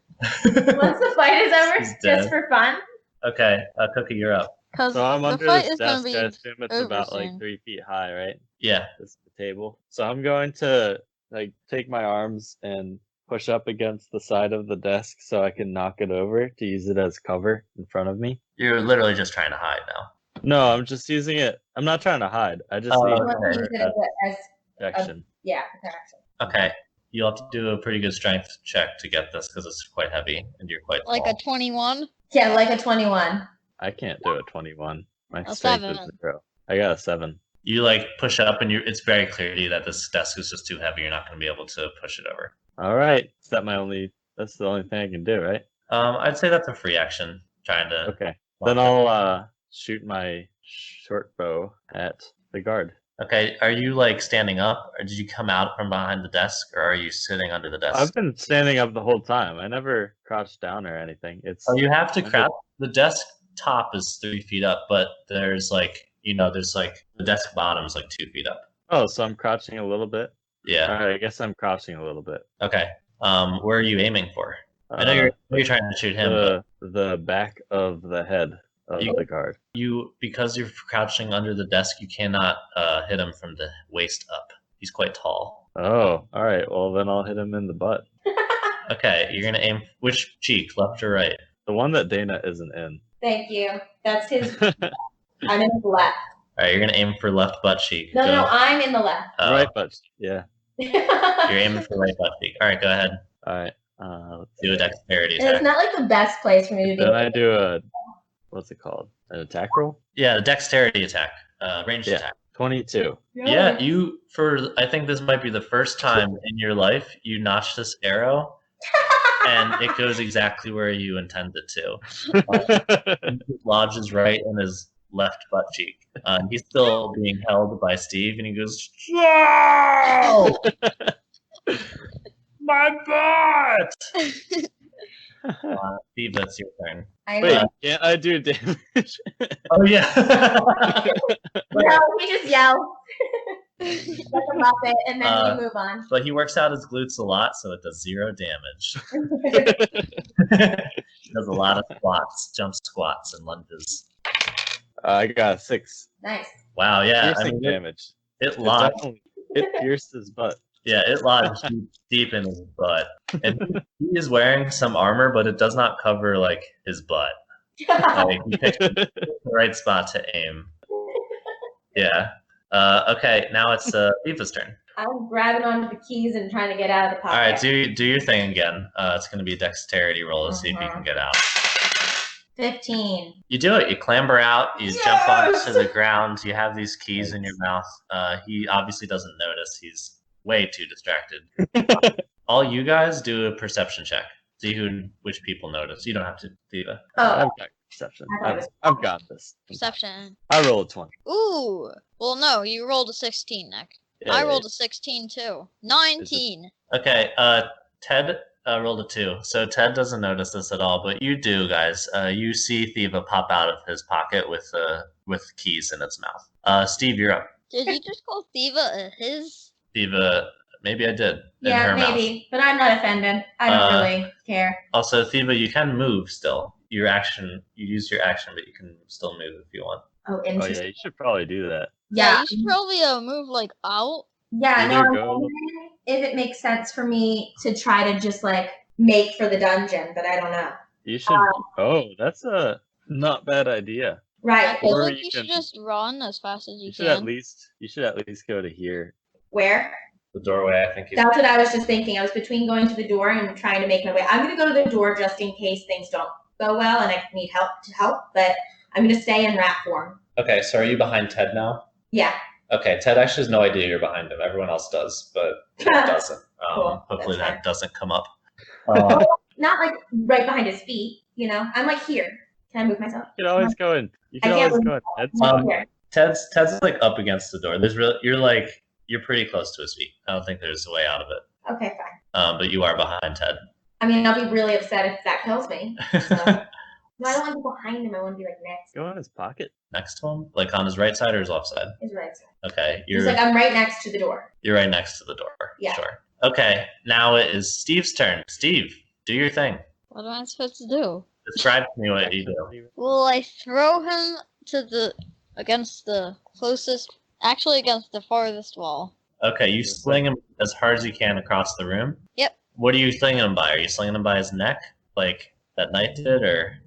Once the fight is over, He's dead. just for fun. okay, Cookie, you're up. Cause So I'm the under fight this is gonna desk. be I assume it's over about like soon. 3 feet high, right? Yeah, This is the table. So I'm going to like take my arms and push up against the side of the desk so I can knock it over to use it as cover in front of me. you're literally just trying to hide now. No, I'm just using it. I'm not trying to hide. I just Oh, need You want to use it as protection. yeah, protection. Okay, you'll have to do a pretty good strength check to get this because it's quite heavy and you're quite Like a tall. 21. Yeah, like a 21. I can't do a 21. My A strength is 7. 0. I got a 7. You like push up and it's very clear to you that this desk is just too heavy. You're not going to be able to push it over. All right. That's the only thing I can do, right? I'd say that's a free action. Trying to. Okay. Then I'll shoot my short bow at the guard. Okay, are you like standing up, or did you come out from behind the desk, or are you sitting under the desk? I've been standing up the whole time. I never crouched down or anything. It's Oh, you have to Okay. crouch. The desk top is 3 feet up, but there's like the desk bottom is like 2 feet up. oh, so I'm crouching a little bit. Yeah. All right, I guess I'm crouching a little bit. Okay. Where are you aiming for? I know you're trying to shoot him, but the back of the head of You- the guard. because you're crouching under the desk, you cannot hit him from the waist up. He's quite tall. Oh, all right. Well, then I'll hit him in the butt. Okay, you're gonna aim which cheek, left or right? The one that Dana isn't in. Thank you. That's his. I'm in the left. All right, you're gonna aim for left butt cheek. No, Go. no, I'm in the left. Oh, Right butt. Yeah. You're aiming for right butt cheek. All right, go ahead. All right. Let's Do a see. dexterity And it's attack. not like the best place for me to do Then it. I do what's it called? An attack roll? Yeah, the dexterity attack, ranged Yeah. attack. 22. Yeah, I think this might be the first time in your life you notch this arrow, and it goes exactly where you intend it to. It lodges right in his left butt cheek. He's still being held by Steve, and he goes, "No! My butt!" Steve, that's your turn. I Wait, know. can't I do damage? Oh yeah. No, he just yells. Like a muppet, and then we move on. But he works out his glutes a lot, so it does 0 damage. He does a lot of squats, jump squats, and lunges. I got a 6. Nice. Wow, yeah. Piercing damage. It lodged. It pierced his butt. Yeah, it lodged deep in his butt. And he is wearing some armor, but it does not cover like his butt. Like he picked the right spot to aim. Yeah. Okay, now it's Theeva's turn. I'm grabbing onto the keys and trying to get out of the pocket. All right, do your thing again. It's going to be a dexterity roll to see if you can get out. 15. You do it. You clamber out. You jump onto the ground. You have these keys in your mouth. He obviously doesn't notice. He's way too distracted. All you guys do a perception check. See which people notice. You don't have to, Theeva. Oh, I've got perception. I've got this. Perception. I rolled a 20. Ooh. Well, no, you rolled a 16, Nick. Yeah, I rolled a 16 too. 19. Okay, Ted rolled a 2. So Ted doesn't notice this at all, but you do, guys. You see Theeva pop out of his pocket with keys in its mouth. Steve, you're up. Did you just call Theeva a his? Theeva, maybe I did. In yeah, her maybe. mouth. But I'm not offended. I don't really care. Also, Theeva, you can move still. You use your action, but you can still move if you want. Oh, Oh interesting. yeah, you should probably do that. Yeah. You should probably move like out. Yeah, no, Either I'm go- wondering if it makes sense for me to try to just like make for the dungeon, but I don't know. You should. Oh, that's a not bad idea. I Right. feel Or like you you should can- just run as fast as you You should at can. least go to here. Where? The doorway, I think. That's what I was just thinking. I was between going to the door and trying to make my way. I'm going to go to the door just in case things don't go well and I need help to help, but I'm going to stay in rat form. Okay, so are you behind Ted now? Yeah. Okay, Ted actually has no idea you're behind him. Everyone else does, but Ted doesn't. Cool, Hopefully that's that doesn't come up. Not like right behind his feet, you know? I'm like here. Can I move myself? You can always go in. You can I can't always move. go in. That's I'm Um, here. Ted's like up against the door. You're pretty close to his feet. I don't think there's a way out of it. Okay, fine. But you are behind Ted. I mean, I'll be really upset if that kills me. So. No, I don't want to be behind him. I want to be like next. go in his pocket. Next to him, like on his right side or his left side. His right side. Okay, He's like, I'm right next to the door. you're right next to the door. Yeah. Sure. Okay, now it is Steve's turn. Steve, do your thing. What am I supposed to do? Describe to me what you do. Well, I throw him against the farthest wall. Okay, you sling him as hard as you can across the room. Yep. What are you slinging him by? Are you slinging him by his neck, like that knight did, or?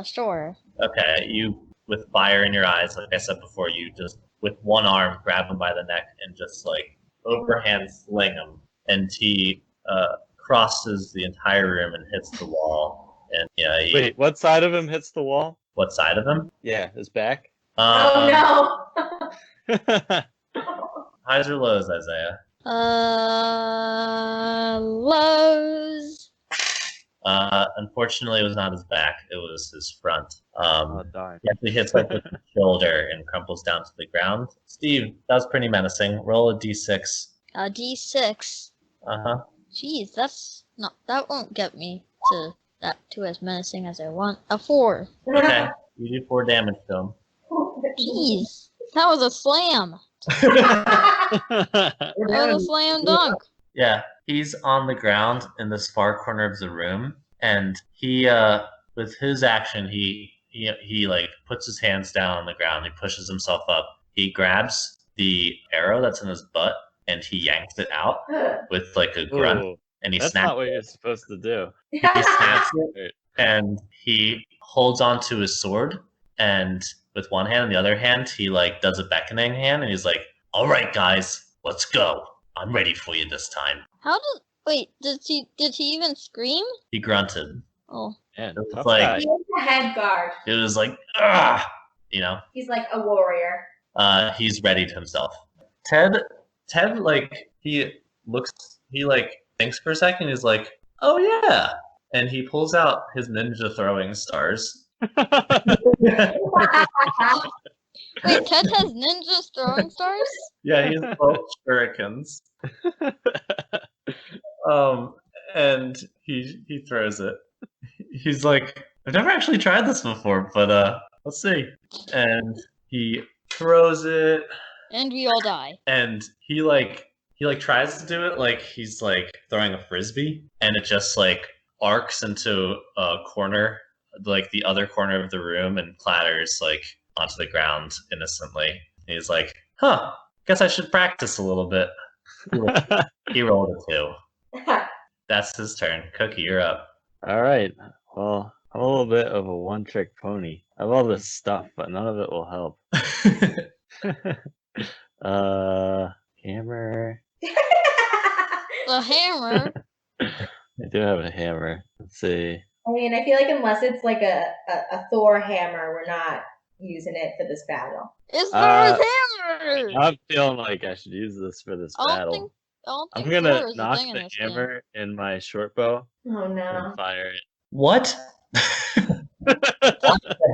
Sure. Okay, you with fire in your eyes, like I said before, you just with one arm grab him by the neck and just like overhand sling him, and he crosses the entire room and hits the wall. And yeah, Wait, what side of him hits the wall? what side of him? Yeah, his back. Oh no! Highs or lows, Isaiah? Lows. Unfortunately, it was not his back; it was his front. Oh darn. He actually hits like with the shoulder and crumples down to the ground. Steve, that was pretty menacing. Roll a d6. A D6. Uh-huh. Jeez, that won't get me to as menacing as I want. A 4. Okay. You do 4 damage to him. Jeez, that was a slam. That was a slam dunk. Yeah, he's on the ground in this far corner of the room, and he, with his action, he like puts his hands down on the ground. He pushes himself up. He grabs the arrow that's in his butt, and he yanks it out with like a grunt, Ooh, and he that's snaps not what it. you're supposed to do. He snaps it, and he holds onto his sword, and with one hand and the other hand, he like does a beckoning hand, and he's like, "All right, guys, let's go. I'm ready for you this time." Did he even scream? He grunted. Oh, Man, It was tough like- guy. He's the head guard. It was like, ah, you know. He's like a warrior. He's readied himself. Ted, like he like thinks for a second. He's like, "Oh yeah," and he pulls out his ninja throwing stars. wait, Ted has ninjas throwing stars? Yeah, he's both shurikens. And he throws it. He's like, I've never actually tried this before, but let's see. And he throws it, And we all die. and he tries to do it like he's like throwing a frisbee, and it just like arcs into a corner, like the other corner of the room, and clatters like onto the ground innocently. And he's like, huh, guess I should practice a little bit. He rolled a 2. That's his turn. Cookie, you're up. All right. Well, I'm a little bit of a one-trick pony. I have all this stuff, but none of it will help. Hammer. The hammer. I do have a hammer. Let's see. I mean, I feel like unless it's like a Thor hammer, we're not using it for this battle. It's Thor's hammer. I'm feeling like I should use this for this battle. I'm gonna Thor is a knock thing in the this game. hammer in my short bow Oh no. and fire it. What? The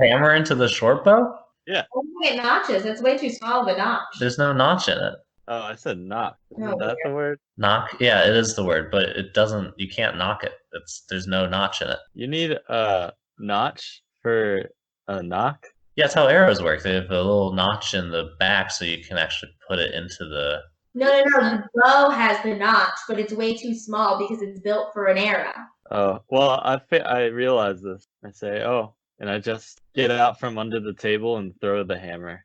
hammer into the short bow? Oh, it notches. It's way too small of a notch. There's no notch in it. Oh, I said knock. Oh, Is that the word? Knock? Yeah, it is the word, but it doesn't. You can't knock it. There's no notch in it. You need a notch for a knock? Yeah, that's how arrows work. They have a little notch in the back, so you can actually put it into the. No. The bow has the notch, but it's way too small because it's built for an arrow. Oh, well, I realize this. I say, oh, and I just get out from under the table and throw the hammer.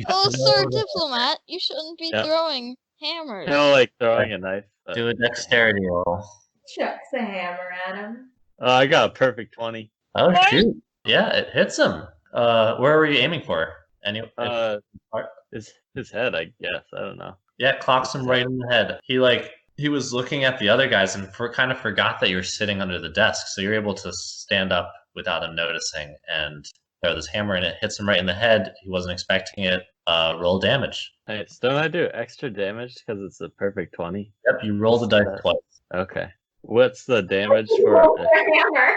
Oh, Sir Diplomat, you shouldn't be Yep. throwing hammers. You know, like throwing a knife. Do a dexterity roll. Chucks a hammer at him. Oh, I got a perfect 20. Oh shoot! Yeah, it hits him. Where were you aiming for? His head, I guess. I don't know. Yeah, clocks him right in the head. He was looking at the other guys and kind of forgot that you were sitting under the desk, so you're able to stand up without him noticing and throw this hammer, and it hits him right in the head. He wasn't expecting it. Roll damage. Hey, don't I do extra damage because it's a perfect 20? Yep, you roll the dice twice. Okay. What's the damage Roll for? for a hammer.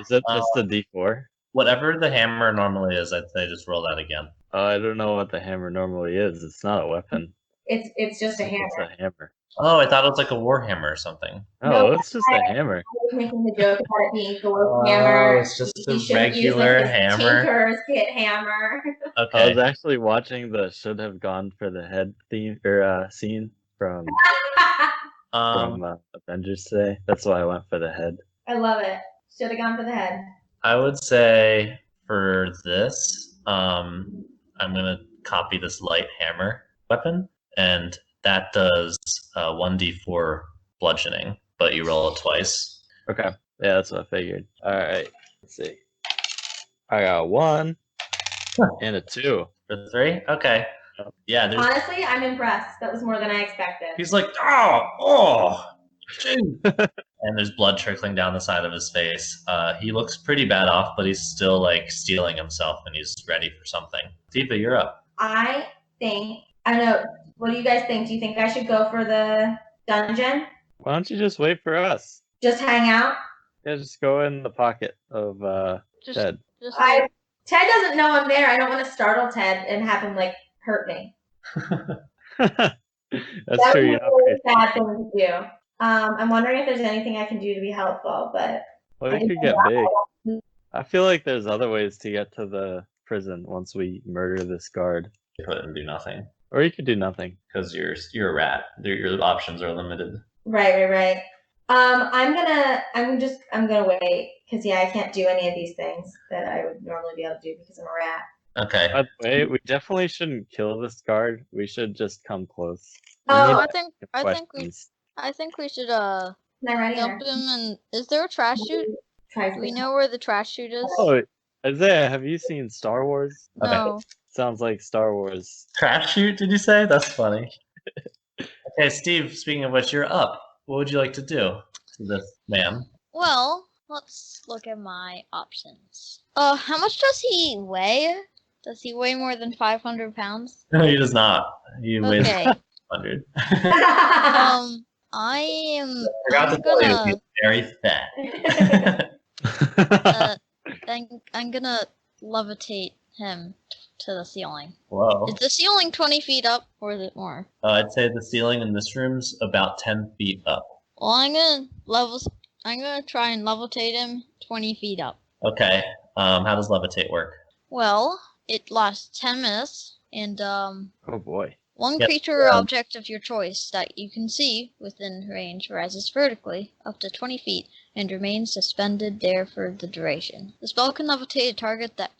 Is it just a D4? Whatever the hammer normally is, I'd say just roll that again. Oh, I don't know what the hammer normally is. It's not a weapon. It's just a It's hammer. a hammer. Oh, I thought it was like a war hammer or something. Oh, it's just a hammer. I was making the joke about it being Thor's hammer. it's just You a shouldn't use, like, regular this hammer. Tinker's kit hammer. I Okay. was actually watching the should have gone for the head theme or scene from Avengers today. That's why I went for the head. I love it. Should have gone for the head. I would say for this, I'm gonna copy this light hammer weapon, and that does 1d4 bludgeoning, but you roll it twice. Okay. Yeah, that's what I figured. All right. Let's see. I got a 1 and a 2. For 3? Okay. Yeah, there's. Honestly, I'm impressed. That was more than I expected. He's like, gee. And there's blood trickling down the side of his face. He looks pretty bad off, but he's still like steeling himself, and he's ready for something. Theeva, you're up. I know. What do you guys think? Do you think I should go for the dungeon? Why don't you just wait for us? Just hang out? Yeah, just go in the pocket of Just, Ted. just Ted doesn't know I'm there. I don't want to startle Ted and have him like hurt me. That's That would true. be You a know, really sad thing to do. I'm wondering if there's anything I can do to be helpful, but well, we could get big. I feel like there's other ways to get to the prison once we murder this guard. You couldn't do nothing Or you could do nothing. because you're a rat. Your options are limited. Right. I'm gonna wait because I can't do any of these things that I would normally be able to do because I'm a rat. Okay. By the way, we definitely shouldn't kill this guard. We should just come close. We Oh, need I to think ask I think we questions. I think we should Can I run dump here? him and is there a trash chute? Try Do we know where the trash chute is? Oh, Isaiah, have you seen Star Wars? Okay. No. Sounds like Star Wars. Trash chute, did you say? That's funny. Okay, Steve, speaking of which, you're up. What would you like to do to this man? Well, let's look at my options. How much does he weigh? Does he weigh more than 500 pounds? No, he does not. He weighs Okay. 100. I am. Forgot to I'm tell you, gonna. he's very fat. I'm gonna levitate him to the ceiling. Whoa. Is the ceiling 20 feet up, or is it more? I'd say the ceiling in this room's about 10 feet up. Well, I'm gonna I'm gonna try and levitate him 20 feet up. Okay. How does levitate work? Well, it lasts 10 minutes, and Oh boy. one Yep, creature or object of your choice that you can see within range rises vertically up to 20 feet and remains suspended there for the duration. The spell can levitate a target that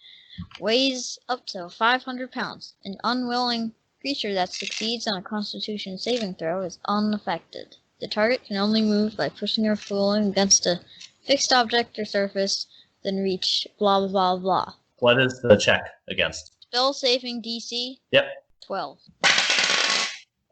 weighs up to 500 pounds. An unwilling creature that succeeds on a Constitution saving throw is unaffected. The target can only move by pushing or pulling against a fixed object or surface, then reach blah blah blah blah. What is the check against? Spell saving DC? Yep. 12.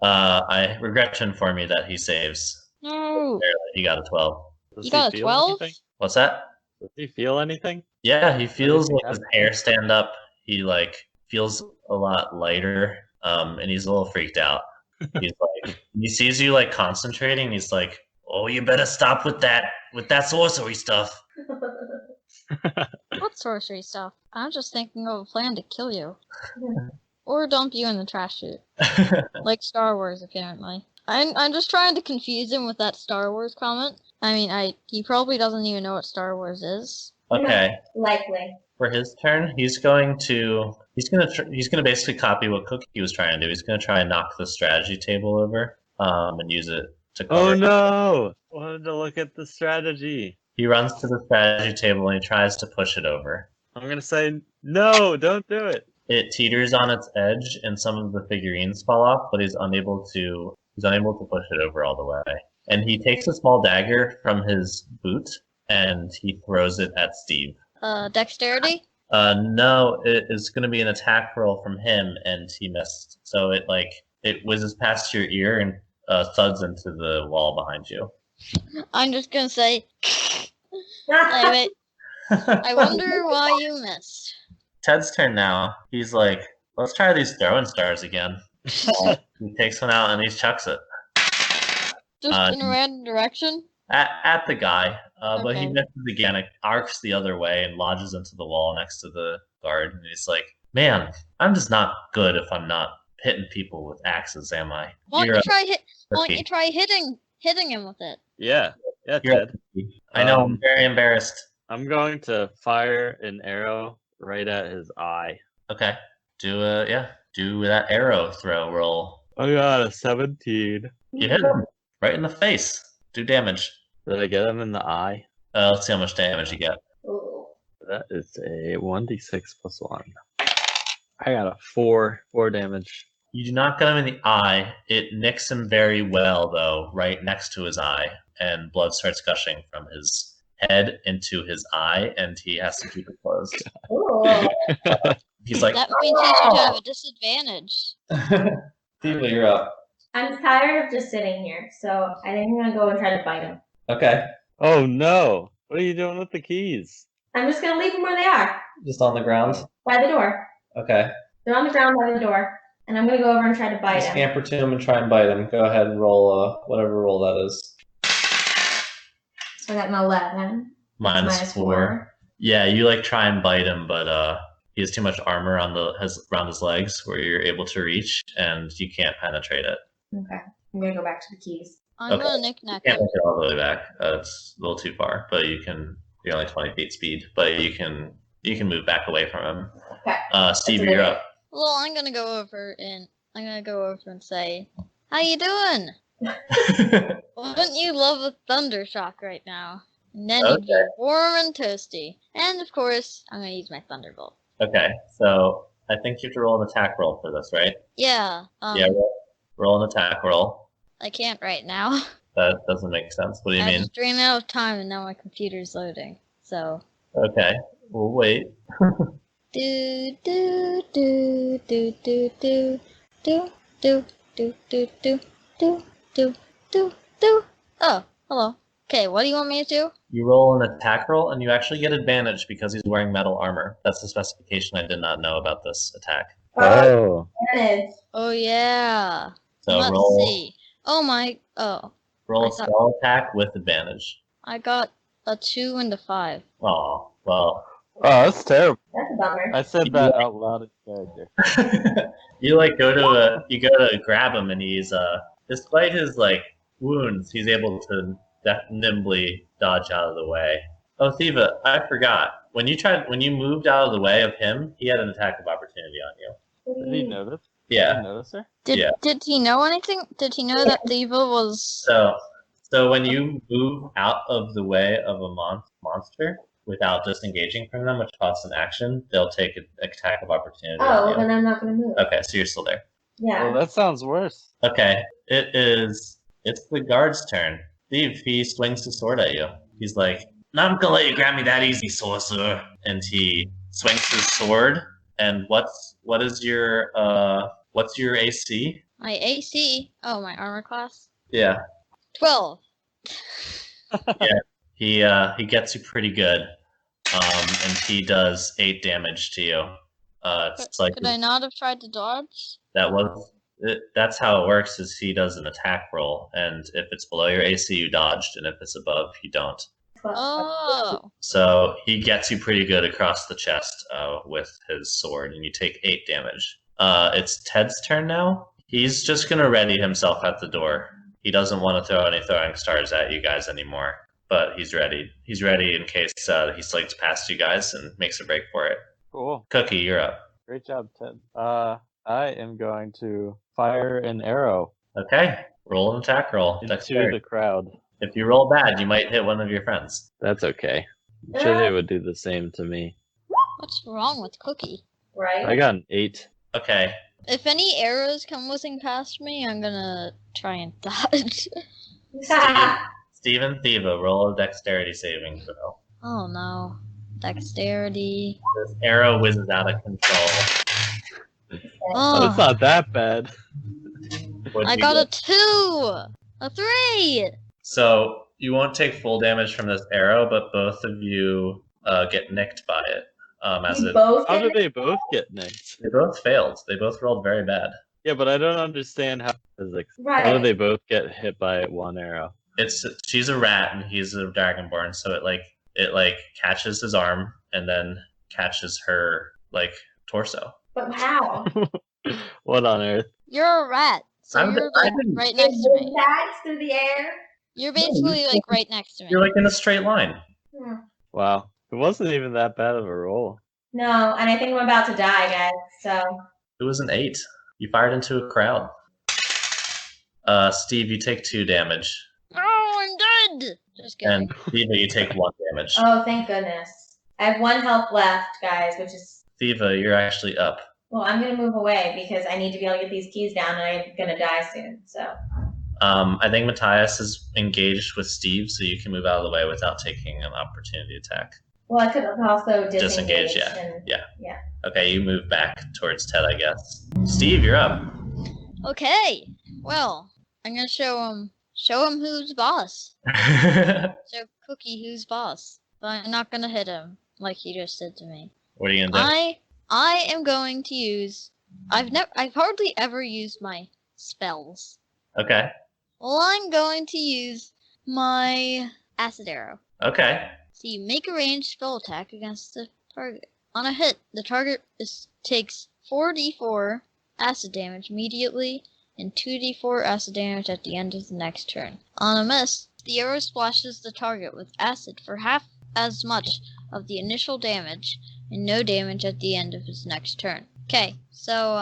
I regret to inform you that he saves. No! Barely. He got a 12. Does You he got a feel 12? anything? What's that? Does he feel anything? Yeah, he feels he like have? his hair stand up. He like feels a lot lighter, and he's a little freaked out. He's like, he sees you like concentrating. He's like, "Oh, you better stop with that sorcery stuff." What sorcery stuff? I'm just thinking of a plan to kill you. Or dump you in the trash chute. Like Star Wars, apparently. I'm just trying to confuse him with that Star Wars comment. I mean, he probably doesn't even know what Star Wars is. Okay. Likely. For his turn, he's gonna basically copy what Cookie was trying to do. He's gonna try and knock the strategy table over, and use it to cover. Oh no! Wanted to look at the strategy. He runs to the strategy table and he tries to push it over. I'm gonna say no, don't do it. It teeters on its edge, and some of the figurines fall off, but he's unable to push it over all the way. And he takes a small dagger from his boot and he throws it at Steve. Dexterity? No, it is going to be an attack roll from him, and he missed. So it whizzes past your ear and thuds into the wall behind you. I'm just gonna say, I wonder why you missed. Ted's turn now. He's like, let's try these throwing stars again. He takes one out and he chucks it. Just in a random direction? At the guy, but he Okay. misses again. It arcs the other way and lodges into the wall next to the guard. And he's like, "Man, I'm just not good if I'm not hitting people with axes, am I?" Why don't You're you a try rookie. hitting him with it? Yeah, You're a Ted. rookie. I know. I'm very embarrassed. I'm going to fire an arrow right at his eye. Okay, do that arrow throw roll. I got a 17. You hit him right in the face. Do damage. Did I get him in the eye? Let's see how much damage you get. Ooh. That is a 1d6 plus 1. I got a 4 damage. You do not get him in the eye. It nicks him very well, though, right next to his eye, and blood starts gushing from his head into his eye, and he has to keep it closed. Ooh. He's like, That means he should have a disadvantage. Theeva, you're up. I'm tired of just sitting here, so I think I'm gonna go and try to bite him. Okay. Oh no! What are you doing with the keys? I'm just gonna leave them where they are, Just on the ground? by the door. Okay. They're on the ground by the door, and I'm gonna go over and try to bite him. Scamper to him and try and bite him. Go ahead and roll whatever roll that is. So I got an 11. Minus 4. Yeah, you try and bite him, but he has too much armor around his legs where you're able to reach, and you can't penetrate it. Okay. I'm gonna go back to the keys. I'm Okay. gonna knick-knack You can't him. make it all the way back. It's a little too far, but you're only 20 feet speed, but you can move back away from him. Okay. Steve, you're up. Well, I'm gonna go over and say, "How you doing? Wouldn't you love a thunder shock right now? And then you'd be Okay. warm and toasty. And of course, I'm gonna use my thunderbolt. Okay, so I think you have to roll an attack roll for this, right? Yeah. Yeah, roll an attack roll. I can't right now. That doesn't make sense. What do you I mean? just ran out of time, and now my computer's loading. So. Okay, we'll wait. Do do do do do do do do do do do do do do do. Oh, hello. Okay, what do you want me to do? You roll an attack roll, and you actually get advantage because he's wearing metal armor. That's the specification I did not know about this attack. Oh. Advantage. Oh yeah. So Let's roll see. Oh my. Oh, roll I a thought- spell attack with advantage. I got a 2 and a 5. Oh, well. Oh, that's terrible. That's a bummer. I said that out loud in character. You go to grab him, and he's despite his wounds, he's able to nimbly dodge out of the way. Oh, Theeva, I forgot. When you moved out of the way of him, he had an attack of opportunity on you. Did he notice? Yeah. Did he notice her? Did he know anything? Did he know that Theeva was? So when you move out of the way of a monster without disengaging from them, which costs an action, they'll take an attack of opportunity on you. then I'm not going to move. Okay, so you're still there. Yeah. Well, that sounds worse. Okay, it's the guard's turn. Steve, he swings his sword at you. He's like, "Not gonna let you grab me that easy, sorcerer." And he swings his sword. And what is your what's your AC? My AC. Oh, my armor class. Yeah. 12. Yeah. He gets you pretty good. And he does 8 damage to you. It's like Could I not have tried to dodge? that's how it works. Is he does an attack roll, and if it's below your AC, you dodged, and if it's above, you don't. Oh. So he gets you pretty good across the chest with his sword, and you take 8 damage. It's Ted's turn now. He's just gonna ready himself at the door. He doesn't want to throw any throwing stars at you guys anymore, but he's ready. He's ready in case he slides past you guys and makes a break for it. Cool. Cookie, you're up. Great job, Ted. I am going to fire an arrow Okay, roll an attack roll. into Dexterity. the crowd. If you roll bad, you might hit one of your friends. That's okay. I'm sure they would do the same to me. What's wrong with Cookie? Right? I got an 8. Okay, If any arrows come whizzing past me, I'm gonna try and dodge. Steven Theeva, roll a dexterity saving throw. Oh no. Dexterity. This arrow whizzes out of control. Oh, it's Oh, not that bad. What'd I you got get? a 2! A 3! So you won't take full damage from this arrow, but both of you get nicked by it. As We it both How did did they both get nicked? they both failed. They both rolled very bad. Yeah, but I don't understand how physics. Right. How did they both get hit by one arrow? She's a rat and he's a dragonborn, so it catches his arm and then catches her torso. But how? What on earth? You're a rat, so I'm- you're I've been- right next to me. Tags through the air? You're basically right next to me. You're in a straight line. Hmm. Wow. It wasn't even that bad of a roll. No, and I think I'm about to die, guys. So It was an 8. You fired into a crowd. Steve, you take 2 damage, Oh, I'm dead! Just kidding. and Thieva, you take 1 damage. oh, thank goodness. I have 1 health left, guys, which is Thieva, you're actually up. well. I'm gonna move away because I need to be able to get these keys down, and I'm gonna die soon. So I think Matthias is engaged with Steve, so you can move out of the way without taking an opportunity attack. well, I could also disengage. Disengage, and- yeah. Okay, you move back towards Ted, I guess. Steve, you're up. Okay, well, I'm gonna show him who's boss. Show Cookie who's boss. But I'm not gonna hit him like he just did to me. What are you gonna do? I am going to use. I've hardly ever used my spells. Okay. Well, I'm going to use my acid arrow. Okay. So you make a ranged spell attack against the target. On a hit, the target takes 4d4 acid damage immediately and 2d4 acid damage at the end of the next turn. On a miss, the arrow splashes the target with acid for half as much of the initial damage and no damage at the end of his next turn. Okay, so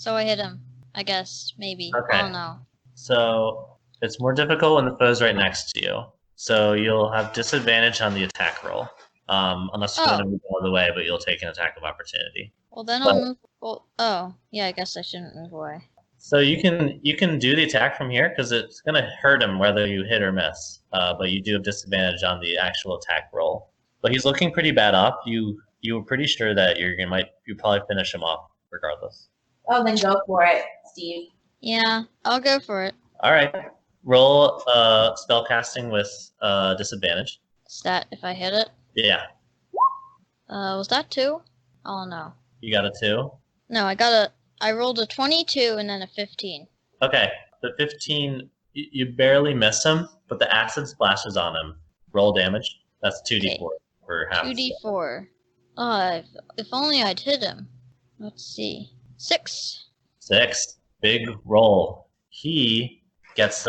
I hit him. I guess, maybe. Okay. I don't know. So it's more difficult when the foe's right next to you. So you'll have disadvantage on the attack roll. Unless you want to move out of the way, but you'll take an attack of opportunity. Well, then I'll move. Well, oh, yeah, I guess I shouldn't move away. So you can do the attack from here because it's gonna hurt him whether you hit or miss. But you do have disadvantage on the actual attack roll. But he's looking pretty bad off. You were pretty sure that you probably finish him off regardless. Oh, then go for it, Steve. Yeah, I'll go for it. All right. Roll spellcasting with disadvantage. Stat if I hit it. Yeah, Was that 2? Oh no. you got a 2. No, I rolled a 22 and then a 15. Okay, the 15, you barely miss him, but the acid splashes on him. Roll damage. That's 2d4 for half. 2d4. If only I'd hit him. Let's see. 6. 6. Big roll. He gets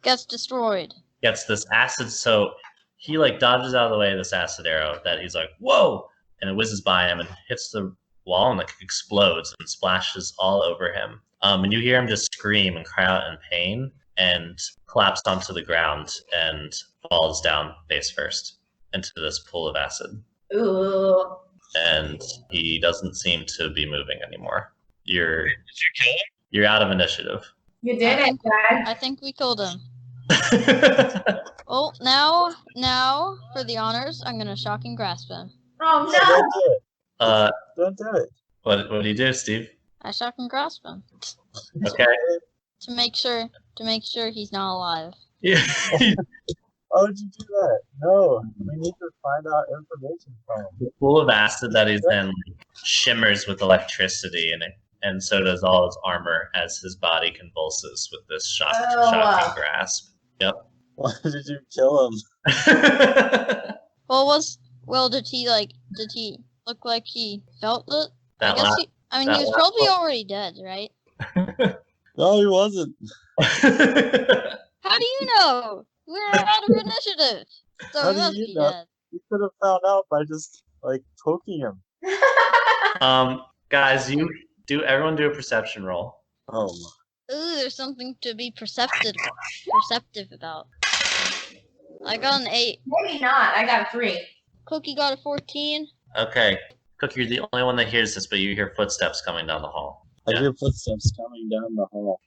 Gets destroyed. gets this acid, so he like dodges out of the way of this acid arrow that he's like, whoa! And it whizzes by him and hits the wall and like explodes and splashes all over him. And you hear him just scream and cry out in pain and collapse onto the ground and falls down face first into this pool of acid. Ooh. And he doesn't seem to be moving anymore. Did you kill him? You're out of initiative. You did it, guys. I think we killed him. Oh, now for the honors, I'm gonna shock and grasp him. Oh No, don't do it. uh, Don't do it. what do you do, Steve? I shock and grasp him Okay. to make sure he's not alive. Yeah. Why would you do that? No, we need to find out information from him. The pool of acid that he's in shimmers with electricity, and so does all his armor as his body convulses with this shocking grasp. Yep. Why did you kill him? Did he look like he felt it? That he that was last probably one. already dead, right? No, he wasn't. How do you know? We're out of initiative. So How he do must you be know? dead. You could have found out by just like poking him. Guys, everyone do a perception roll. Oh, Ooh, there's something to be perceptive about. I got an 8. Maybe not. I got a 3. Cookie got a 14. Okay. Cookie, you're the only one that hears this, but you hear footsteps coming down the hall. I Yeah. hear footsteps coming down the hall.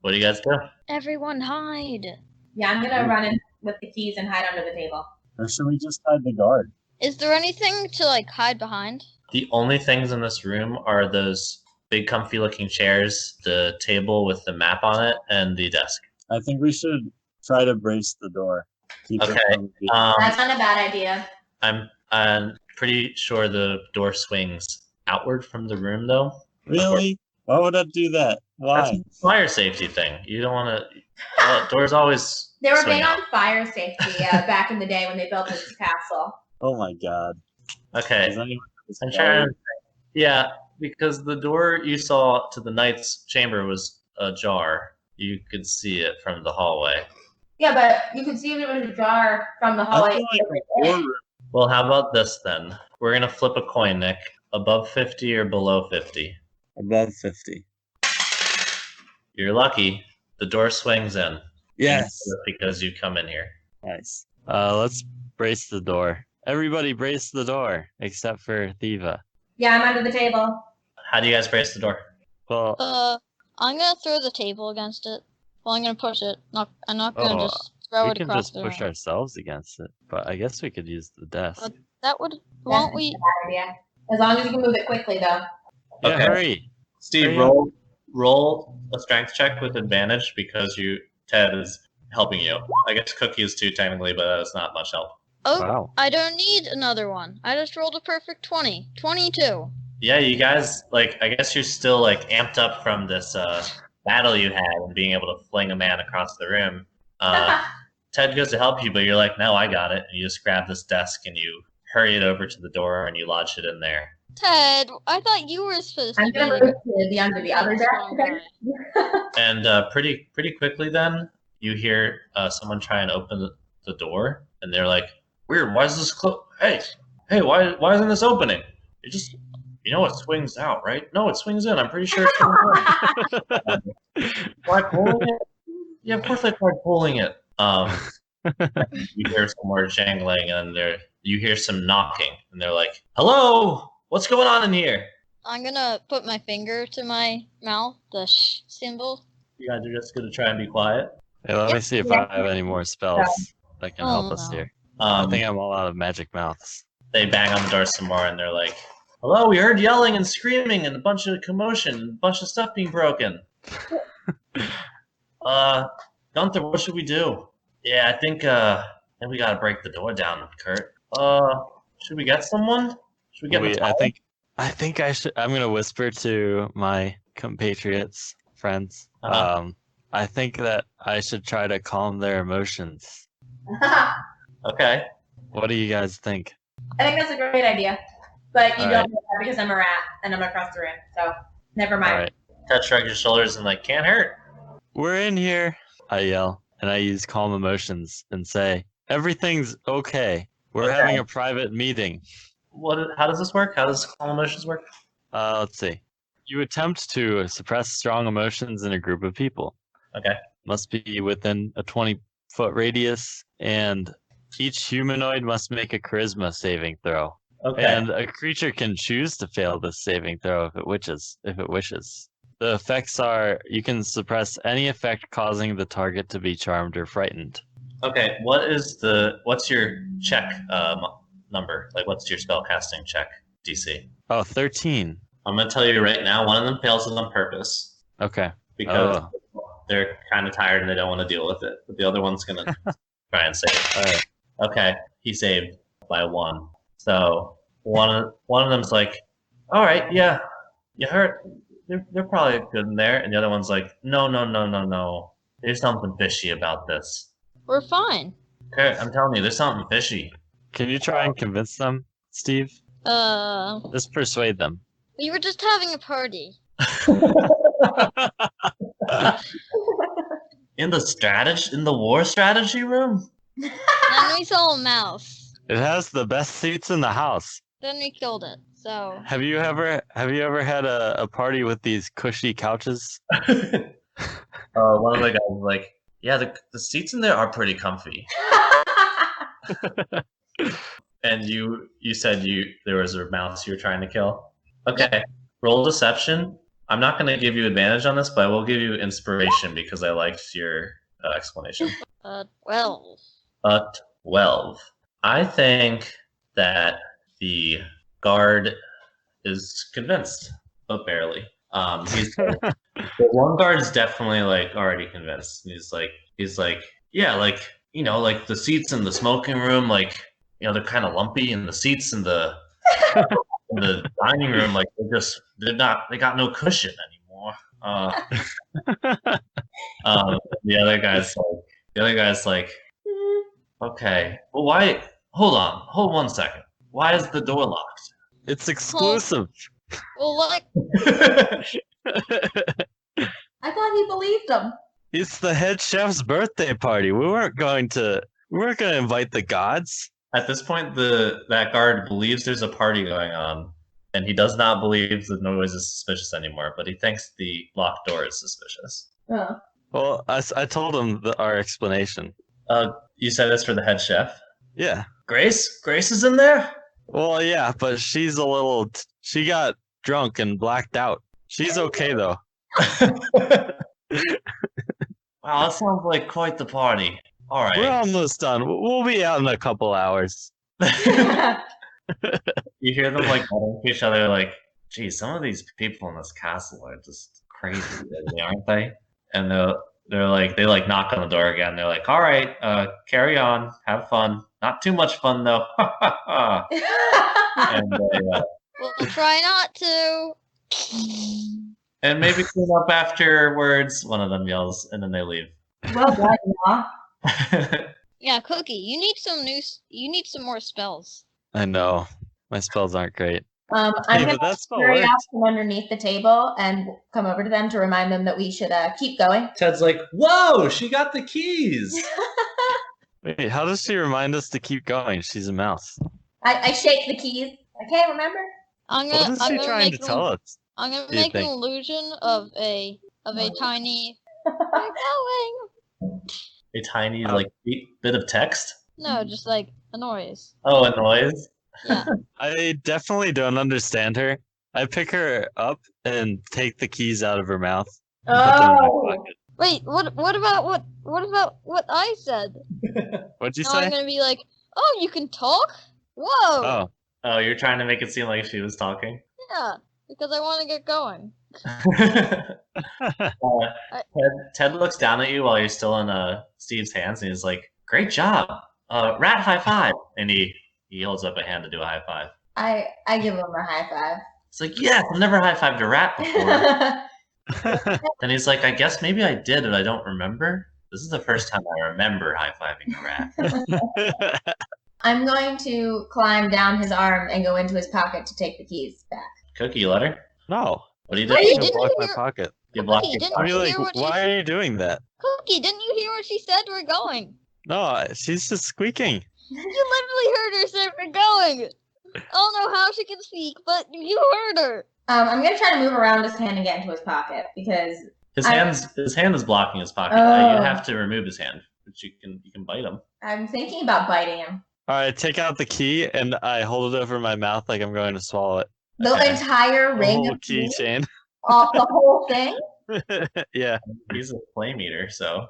What do you guys do? Everyone hide. Yeah, I'm gonna run in with the keys and hide under the table. Or should we just hide the guard? Is there anything to like hide behind? The only things in this room are those big comfy looking chairs, the table with the map on it, and the desk. I think we should try to brace the door. Keep it Okay. from being- That's not a bad idea. I'm pretty sure the door swings outward from the room, though. Really? Why would I do that? That's Why? a fire safety thing. You don't want to. Doors always. They were swing big out. on fire safety back in the day when they built this castle. Oh my god. Okay. Does anyone have this I'm guard? trying to think. Yeah, because the door you saw to the knight's chamber was ajar. You could see it from the hallway. Yeah, but you could see there was a jar from the I hallway. feel like the door room. Well, how about this then? We're gonna flip a coin, Nick. Above 50 or below 50? Above 50. You're lucky. The door swings in. Yes. Because you come in here. Nice. Let's brace the door. Everybody brace the door, except for Theeva. Yeah, I'm under the table. How do you guys brace the door? Well, I'm gonna throw the table against it. Well, I'm gonna push it. I'm not gonna Oh, just throw we it can across just the push room. ourselves against it, but I guess we could use the desk. But that would. Won't we? Bad idea. As long as you can move it quickly, though. Yeah, Okay. hurry! Steve, Hurry up. roll a strength check with advantage because Ted is helping you. I guess Cookie is too technically, but that's not much help. Oh, Wow. I don't need another one. I just rolled a perfect 20. 22. Yeah, you guys, like, I guess you're still, like, amped up from this battle you had and being able to fling a man across the room. Ted goes to help you, but you're like, no, I got it. And you just grab this desk and you hurry it over to the door and you lodge it in there. Ted, I thought you were supposed I'm to gonna be move to the under the other desk. strong guy. And pretty quickly then, you hear someone try and open the door, and they're like, weird, why is this closed? Hey, why isn't this opening? It just, it swings out, right? No, it swings in. I'm pretty sure it swings in. Try pulling it? Yeah, of course I tried pulling it. You hear some more jangling, and you hear some knocking, and they're like, hello? What's going on in here? I'm gonna put my finger to my mouth, the sh symbol. You guys are just going to try and be quiet? Hey, let me see if I have any more spells that can help Oh, us no. here. I Um, think I'm all out of magic mouths. They bang on the door some more, and they're like, hello, we heard yelling and screaming and a bunch of commotion, a bunch of stuff being broken. Gunther, what should we do? Yeah, I think we gotta break the door down, Kurt. Should we get someone? Should we get Wait, Natalia? I think I should. I'm gonna whisper to my compatriots, friends. Uh-huh. I think that I should try to calm their emotions. Okay. What do you guys think? I think that's a great idea. But you All don't right. know that because I'm a rat and I'm across the room. So never All mind. right, Ted shrugs his shoulders and like, can't hurt. we're in here. I yell. and I use calm emotions and say, everything's okay. We're having a private meeting. How does this work? How does calm emotions work? Let's see. You attempt to suppress strong emotions in a group of people. Okay. Must be within a 20-foot radius, and each humanoid must make a charisma saving throw. Okay. And a creature can choose to fail this saving throw if it wishes. The effects are you can suppress any effect causing the target to be charmed or frightened. Okay. What's your check number? Like, what's your spellcasting check DC? Oh, 13. I'm gonna tell you right now, one of them fails it on purpose Okay. because they're kind of tired and they don't want to deal with it. But the other one's gonna try and save it. All right. Okay, he saved by 1. So one of them's like, "All right, yeah, you hurt. They're probably good in there," and the other one's like, "No. There's something fishy about this." We're fine. Okay, I'm telling you, there's something fishy. Can you try and convince them, Steve? Just persuade them. We were just having a party. In the war strategy room? Then we saw a mouse. It has the best seats in the house. Then we killed it. So Have you ever had a party with these cushy couches? One of the guys was like, "Yeah, the seats in there are pretty comfy." And you said there was a mouse you were trying to kill? Okay, roll deception. I'm not going to give you advantage on this, but I will give you inspiration because I liked your explanation. 12. 12. I think that the guard is convinced, but barely. The one guard is definitely like already convinced. He's like, yeah, like, you know, like the seats in the smoking room, like, you know, they're kind of lumpy, and the seats in the in the dining room, like they got no cushion anymore. The other guy's like, okay, well, why? Hold 1 second. Why is the door locked? It's exclusive. Well, like, I thought he believed him. It's the head chef's birthday party. We weren't going to invite the gods. At this point, that guard believes there's a party going on, and he does not believe the noise is suspicious anymore, but he thinks the locked door is suspicious. Oh. Well, I told him our explanation. You said this for the head chef? Yeah. Grace is in there? Well, yeah, but she's she got drunk and blacked out. She's okay though. Wow, that sounds like quite the party. All right. We're almost done. We'll be out in a couple hours. You hear them like muttering to each other, like, "Geez, some of these people in this castle are just crazy, aren't they?" And they knock on the door again. They're like, "All right, carry on, have fun. Not too much fun though." And we'll try not to. And maybe clean up afterwards. One of them yells, and then they leave. Well done, y'all. Yeah, Cookie, you need some more spells. I know. My spells aren't great. I'm Hey, going but that to spell hurry worked. out from underneath the table and come over to them to remind them that we should keep going. Ted's like, "Whoa, she got the keys." Wait, how does she remind us to keep going? She's a mouse. I shake the keys. I can't remember. I'm What gonna. is I'm she gonna trying make to tell us? I'm gonna do you make an think? illusion of a tiny. We're going. A tiny bit of text. No, just like a noise. Oh, a noise. Yeah. I definitely don't understand her. I pick her up and take the keys out of her mouth. And put them in my Oh. pocket. Wait. What about what I said? What'd you Now say? I'm gonna be like, oh, you can talk? Whoa. Oh, Oh, you're trying to make it seem like she was talking. Yeah, because I want to get going. Ted looks down at you while you're still in Steve's hands, and he's like, "Great job, rat high five!" And he holds up a hand to do a high five. I give him a high five. It's like, "Yes, I've never high fived a rat before." Then he's like, "I guess maybe I did, but I don't remember. This is the first time I remember high fiving a rat." I'm going to climb down his arm and go into his pocket to take the keys back. Cookie, you let her? no. What do you Wait, do? You didn't block my hear- pocket. You block Cookie, your didn't I you mean, hear like, what she why are you doing that? Cookie, didn't you hear what she said? We're going. No, she's just squeaking. You literally heard her say we're going. I don't know how she can speak, but you heard her. I'm gonna try to move around his hand and get into his pocket because His hand is blocking his pocket. Oh. You have to remove his hand, but you can bite him. I'm thinking about biting him. All right, take out the key, and I hold it over my mouth like I'm going to swallow it. The Okay. entire The ring whole of keys, keychain. the whole thing. Yeah. He's a flame eater, so.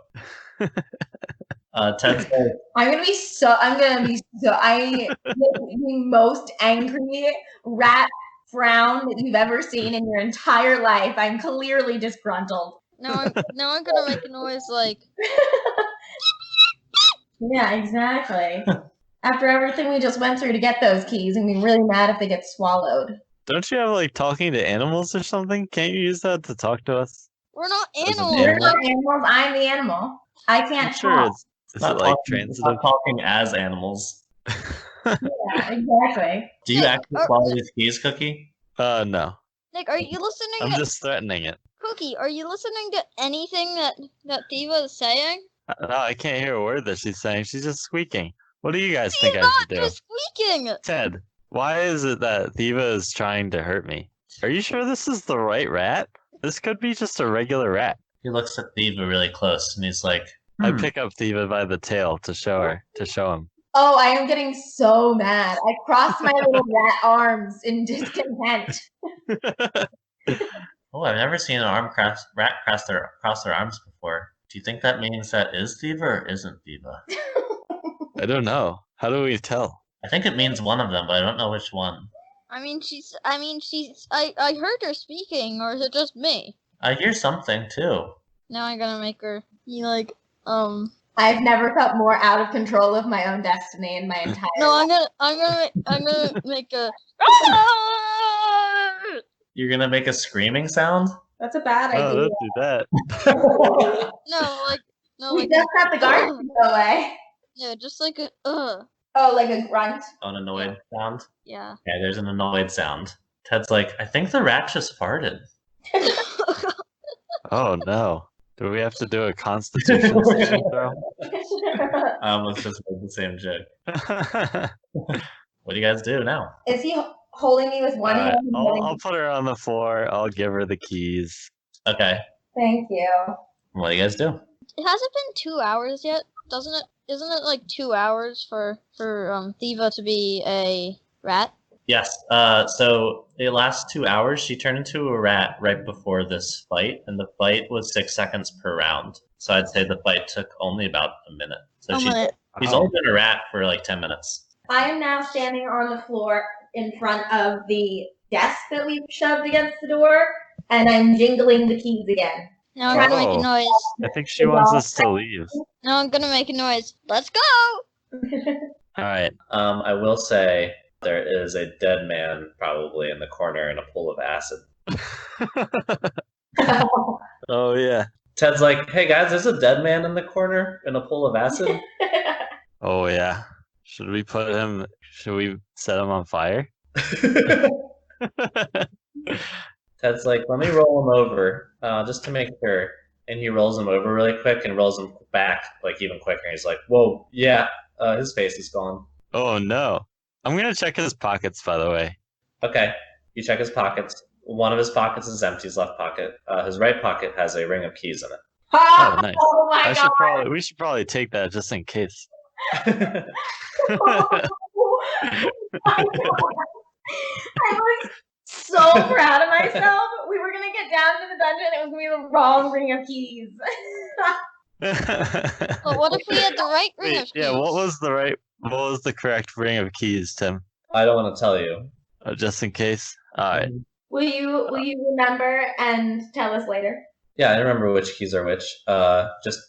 Ted says, I'm gonna be so. I the most angry rat frown that you've ever seen in your entire life. I'm clearly disgruntled. Now I'm gonna make a noise like. Yeah, exactly. After everything we just went through to get those keys, and be really mad if they get swallowed. Don't you have like talking to animals or something? Can't you use that to talk to us? We're not As an animals. We're animal? not animals. I'm the animal. I can't I'm sure talk. it's not it like talking, it's not transitive? talking as animals. Yeah, exactly. Do you Nick, actually swallow these keys, Cookie? No. Nick, are you listening? I'm just threatening it. Cookie, are you listening to anything that Theeva is saying? No, I can't hear a word that she's saying. She's just squeaking. What do you guys She's think I not should do? just squeaking. Ted, why is it that Theeva is trying to hurt me? Are you sure this is the right rat? This could be just a regular rat. He looks at Theeva really close and he's like, I pick up Theeva by the tail to show him. Oh, I am getting so mad. I crossed my little rat arms in discontent. oh, I've never seen an rat cross their arms before. Do you think that means that is Theeva or isn't Theeva? I don't know. How do we tell? I think it means one of them, but I don't know which one. I heard her speaking, or is it just me? I hear something too. Now I'm gonna make her I've never felt more out of control of my own destiny in my entire No, life. I'm gonna make a You're gonna make a screaming sound? That's a bad Oh, idea. don't do that. We just got the guards to go away. Yeah, just like a Oh, like a grunt. An annoyed sound? yeah. Yeah, there's an annoyed sound. Ted's like, I think the rat just farted. Oh no. Do we have to do a constitution saving throw? I almost just made the same joke. What do you guys do now? Is he holding me with one Alright, hand? and holding- I'll put her on the floor. I'll give her the keys. Okay. Thank you. What do you guys do? It hasn't been 2 hours yet, doesn't it? Isn't it like 2 hours for Theeva to be a rat? Yes. So the last 2 hours, she turned into a rat right before this fight, and the fight was 6 seconds per round. So I'd say the fight took only about a minute. So she's Oh. only been a rat for like 10 minutes. I am now standing on the floor in front of the desk that we've shoved against the door, and I'm jingling the keys again. Now I'm gonna make Oh. a noise. I think she wants us to leave. Now I'm gonna make a noise. Let's go! Alright. I will say there is a dead man probably in the corner in a pool of acid. Oh yeah. Ted's like, hey guys, there's a dead man in the corner in a pool of acid. Oh yeah. Should we set him on fire? Ted's like, let me roll him over, just to make sure. And he rolls him over really quick and rolls him back like even quicker. He's like, whoa, yeah, his face is gone. Oh no. I'm gonna check his pockets, by the way. Okay, you check his pockets. One of his pockets is empty, his left pocket. His right pocket has a ring of keys in it. Oh, nice. Oh my god! We should probably take that just in case. Oh my god! I was so proud of myself. We were gonna get down to the dungeon. It was gonna be the wrong ring of keys. But what if we had the right ring Wait, of keys? yeah, what was the correct ring of keys, Tim? I don't want to tell you. Just in case. Alright. Will you remember and tell us later? Yeah, I remember which keys are which. Just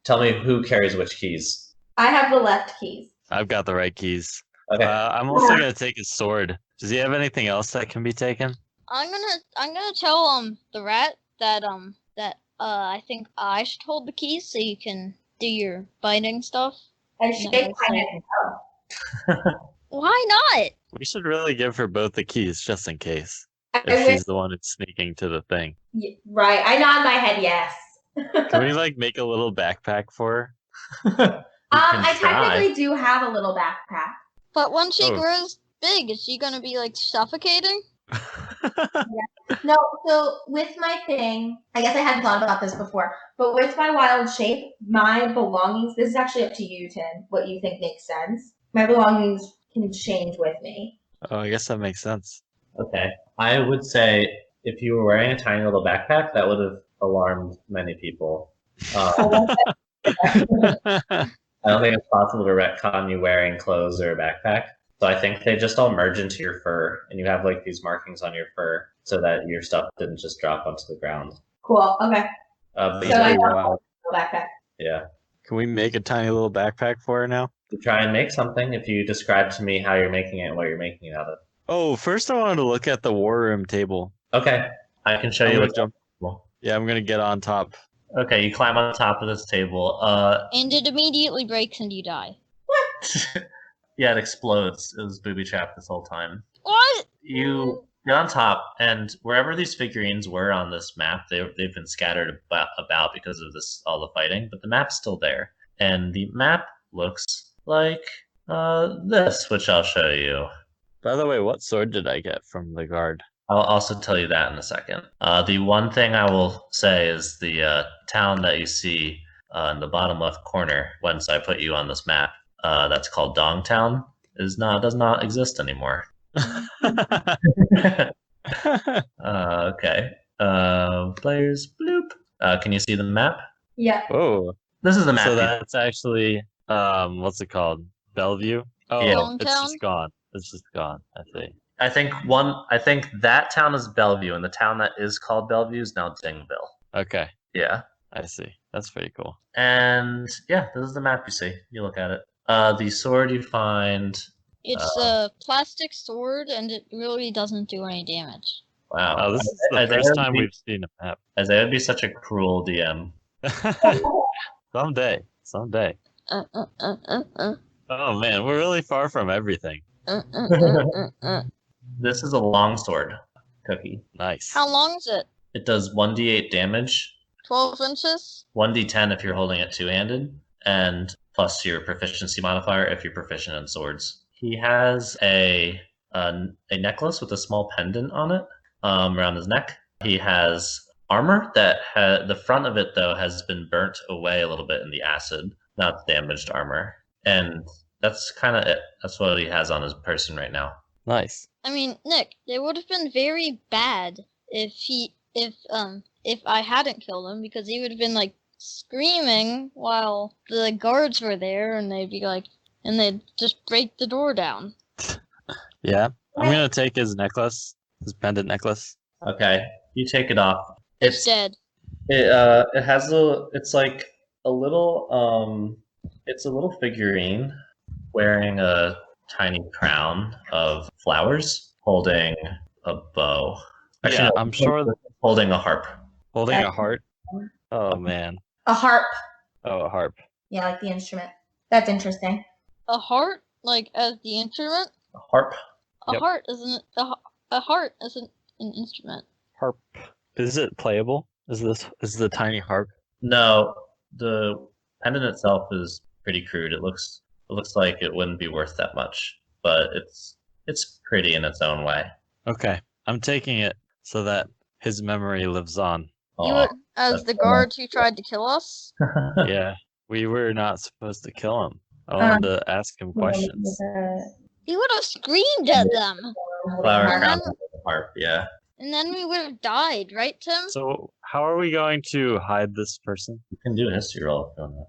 tell me who carries which keys. I have the left keys. I've got the right keys. Okay. I'm also gonna take his sword. Does he have anything else that can be taken? I'm gonna tell the rat that I think I should hold the keys so you can do your biting stuff. I shake my head. Why not? We should really give her both the keys just in case. I If wish, she's the one that's sneaking to the thing. right. I nod my head yes. Can we like make a little backpack for I try. technically do have a little backpack. But when she Oh. grows big, is she gonna be like suffocating? her? No, so with my thing, I guess I hadn't thought about this before, but with my wild shape, my belongings, this is actually up to you, Tim, what you think makes sense. My belongings can change with me. Oh, I guess that makes sense. Okay. I would say if you were wearing a tiny little backpack, that would have alarmed many people. I don't think it's possible to retcon you wearing clothes or a backpack. So I think they just all merge into your fur, and you have like these markings on your fur so that your stuff didn't just drop onto the ground. Cool, okay. But So I yeah, have a little backpack. yeah. Can we make a tiny little backpack for her now? To try and make something, if you describe to me how you're making it and what you're making it out of. Oh, first I wanted to look at the war room table. Okay, I can show I'm you gonna what's jump. possible. Yeah, I'm gonna get on top. Okay, you climb on top of this table. And it immediately breaks and you die. Yeah, it explodes. It was booby trapped this whole time. What? You get on top, and wherever these figurines were on this map, they've been scattered about because of all the fighting, but the map's still there. And the map looks like this, which I'll show you. By the way, what sword did I get from the guard? I'll also tell you that in a second. The one thing I will say is the town that you see in the bottom left corner, once I put you on this map, that's called Dongtown, does not exist anymore. Okay. Players, bloop. Can you see the map? Yeah. Oh, This is the map. so that's actually what's it called? Bellevue? Oh, Yeah. it's just gone. It's just gone. I see. I think that town is Bellevue, and the town that is called Bellevue is now Dingville. Okay, Yeah. I see. That's pretty cool. And yeah, this is the map you see. You look at it. The sword you find. It's a plastic sword and it really doesn't do any damage. Wow. Oh, this is the Isaiah first would time be- we've seen a map. Isaiah would be such a cruel DM. Someday. Oh man, we're really far from everything. This is a long sword, Cookie. Nice. How long is it? It does 1d8 damage, 12 inches? 1d10 if you're holding it two-handed, and plus your proficiency modifier if you're proficient in swords. He has a necklace with a small pendant on it around his neck. He has armor that the front of it though has been burnt away a little bit in the acid. Now it's damaged armor, and that's kind of it. That's what he has on his person right now. Nice. I mean, Nick, it would have been very bad if I hadn't killed him, because he would have been like screaming while the guards were there, and they'd be like, and they'd just break the door down. Yeah. I'm gonna take his necklace, his pendant necklace. Okay, you take it off. It's dead. It has it's like a little it's a little figurine wearing a tiny crown of flowers, holding a bow. Actually, Yeah, no, I'm sure holding a harp. holding a heart. Oh man. A harp. Oh, a harp. Yeah, like the instrument. That's interesting. A heart, like as the instrument. A harp. A Yep. heart isn't a heart isn't an instrument. Harp. Is it playable? Is the tiny harp? No, the pendant itself is pretty crude. It looks like it wouldn't be worth that much, but it's pretty in its own way. Okay. I'm taking it so that his memory lives on. You Aw. were, as the guards who tried to kill us. Yeah. We were not supposed to kill him. I wanted to ask him questions. He would have screamed at them, Flower And crown then- with a harp. Yeah. and then we would have died, right, Tim? So how are we going to hide this person? You can do a history roll if you want.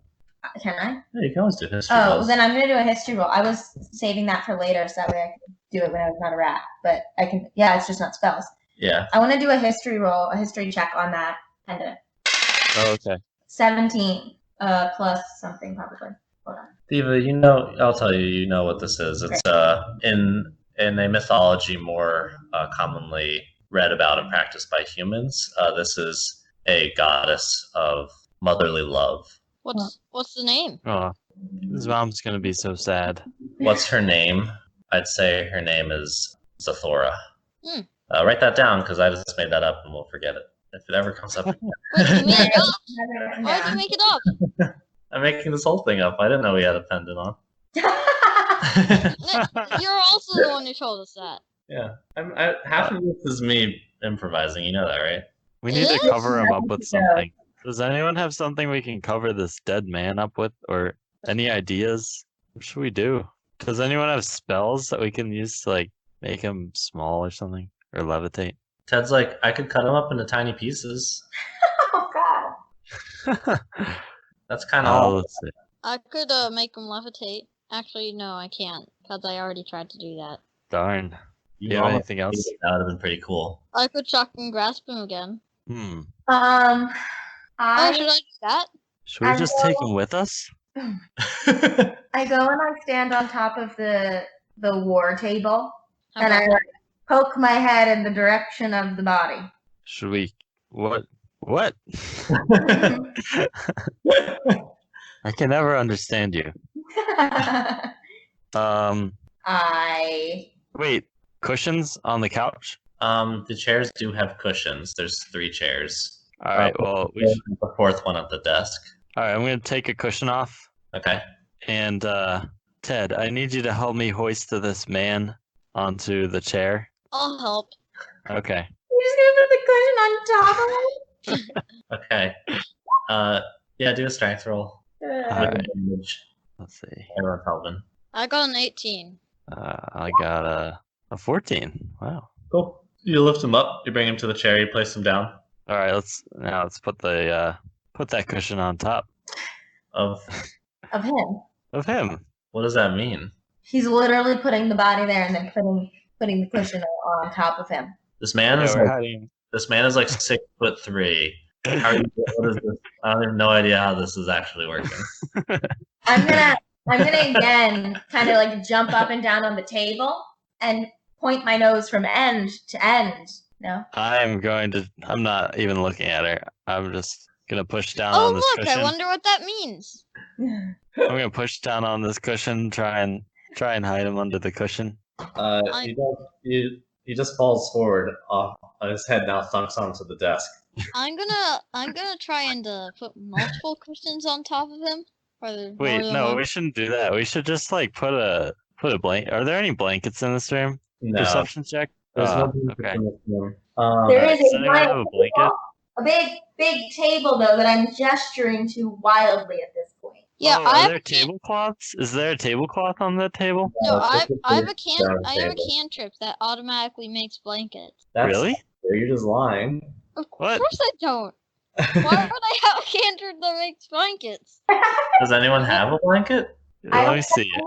Can I? Yeah, you can always do history Oh, rolls. then I'm gonna do a history roll. I was saving that for later, so that way I could do it when I was not a rat. But I can. Yeah, it's just not spells. Yeah. I want to do a history roll, a history check on that pendant. Oh, okay. 17 plus something probably. Hold on. Theeva, I'll tell you, you know what this is. It's in a mythology more commonly read about and practiced by humans. This is a goddess of motherly love. What's the name? Oh, his mom's gonna be so sad. What's her name? I'd say her name is Zathora. Hmm. Write that down because I just made that up and we'll forget it. if it ever comes up. Wait, you made it up? Yeah. Why'd you make it up? I'm making this whole thing up. I didn't know we had a pendant on. You're also the one who told us that. Yeah, half of this is me improvising. You know that, right? We need to Yes. cover him up with something. Does anyone have something we can cover this dead man up with, or any ideas? What should we do? Does anyone have spells that we can use to like make him small or something, or levitate? Ted's like, I could cut him up into tiny pieces. Oh God. That's kind of all. Let's see. I could make him levitate. Actually, no, I can't, because I already tried to do that. Darn. You Do you have almost anything else? did it. That would have been pretty cool. I could shock and grasp him again. Hmm. Oh, I should I do that? Should we just take him with us? go and I stand on top of the war table, How and I about poke my head in the direction of the body. Should we? What? What? I can never understand you. I Wait. Cushions on the couch? The chairs do have cushions. There's 3 chairs. All right. Well, we should, The 4th one at the desk. all right. I'm gonna take a cushion off, Okay. and Ted, I need you to help me hoist this man onto the chair. I'll help. Okay. you just gonna put the cushion on top of Okay. Yeah, do a strength roll. it? All With right. advantage. Let's see. Everyone's helping. I got an 18. I got a 14. Wow. Cool. You lift him up. You bring him to the chair. You place him down. All right. Let's put that cushion on top Of Of him. of him. what does that mean? He's literally putting the body there and then putting the cushion on top of him. This man Yeah, is we're like, hiding. this man is like 6'3". How are you, what is this? I don't even know idea how this is actually working. I'm gonna again kind of like jump up and down on the table and point my nose from end to end. No. I'm not even looking at her. I'm just gonna push down Oh, on this look, cushion. I wonder what that means. I'm gonna push down on this cushion, try and hide him under the cushion. He just falls forward off. His head now thunks onto the desk. I'm gonna try and put multiple cushions on top of him. Wait, no, we shouldn't do that. We should just like put a blanket. Are there any blankets in this room? No, Perception check. there's no Okay. in this room. There Alright, is does anyone have a blanket? a big table though that I'm gesturing to wildly at this point. Yeah, Oh, I are have there tablecloths? Is there a tablecloth on that table? no, I have a round I have a table. cantrip that automatically makes blankets. Really? You're just lying. Of What? course I don't. Why would I have a cantrip that makes blankets? Does anyone have a blanket? Let me see it.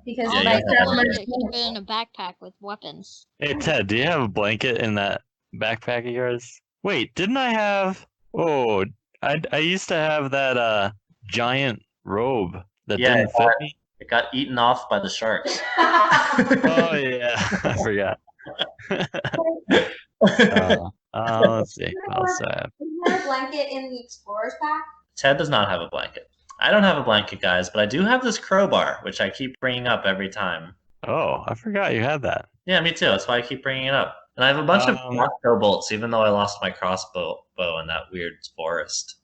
Because Yeah, my yeah. I summer could fit in a backpack with weapons. Hey Ted, do you have a blanket in that backpack of yours? Wait, didn't I have? Oh, I used to have that giant robe that Yeah, didn't fit me. It got eaten off by the sharks. Oh yeah, I forgot. Let's see. What else do I have? Isn't there a blanket in the explorer's pack? Ted does not have a blanket. I don't have a blanket, guys, but I do have this crowbar, which I keep bringing up every time. Oh, I forgot you had that. Yeah, me too. That's why I keep bringing it up. And I have a bunch of crossbow bolts, even though I lost my crossbow in that weird forest.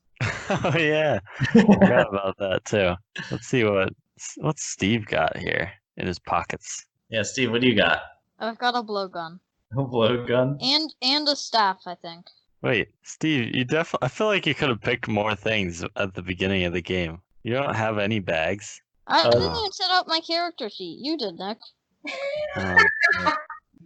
Oh yeah, forgot about that too. Let's see what's Steve got here in his pockets. Yeah, Steve, what do you got? I've got a blowgun A blowgun? and a staff, I think. Wait, Steve, I feel like you could have picked more things at the beginning of the game. You don't have any bags. I Oh. didn't even set up my character sheet. You did, Nick. Oh, yeah.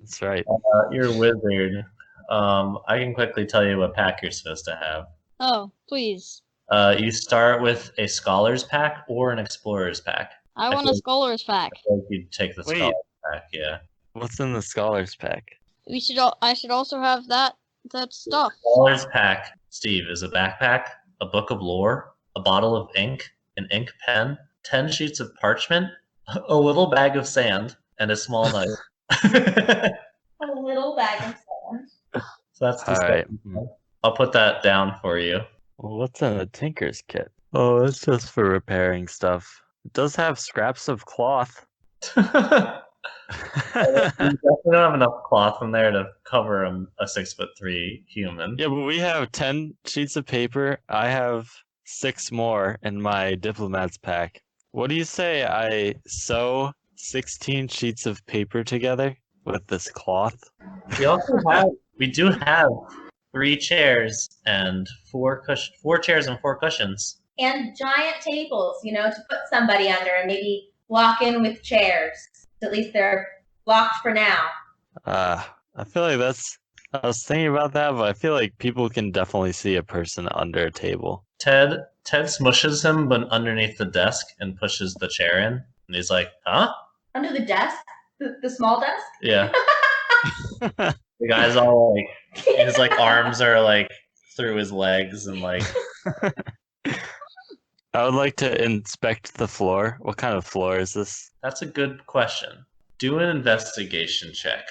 That's right. You're a wizard. I can quickly tell you what pack you're supposed to have. Oh, please. You start with a scholar's pack or an explorer's pack. I want a scholar's pack. I think you'd take the Wait. scholar's pack, yeah. What's in the scholar's pack? I should also have that stuff. Scholar's pack, Steve, is a backpack, a book of lore, a bottle of ink, an ink pen, 10 sheets of parchment, a little bag of sand, and a small knife. A little bag of sand. So that's the All stuff. right. I'll put that down for you. Well, what's in a tinker's kit? Oh, it's just for repairing stuff. It does have scraps of cloth. You definitely don't have enough cloth in there to cover a 6'3" human. Yeah, but we have 10 sheets of paper. I have 6 more in my diplomat's pack. What do you say I sew 16 sheets of paper together with this cloth? We do have 3 chairs and 4 chairs and 4 cushions. And giant tables, to put somebody under and maybe block in with chairs. At least they're blocked for now. I feel like I was thinking about that, but I feel like people can definitely see a person under a table. Ted smushes him but underneath the desk and pushes the chair in. And he's like, huh? Under the desk? The small desk? Yeah. The guy's all like, his like arms are like through his legs and like. I would like to inspect the floor. What kind of floor is this? That's a good question. Do an investigation check.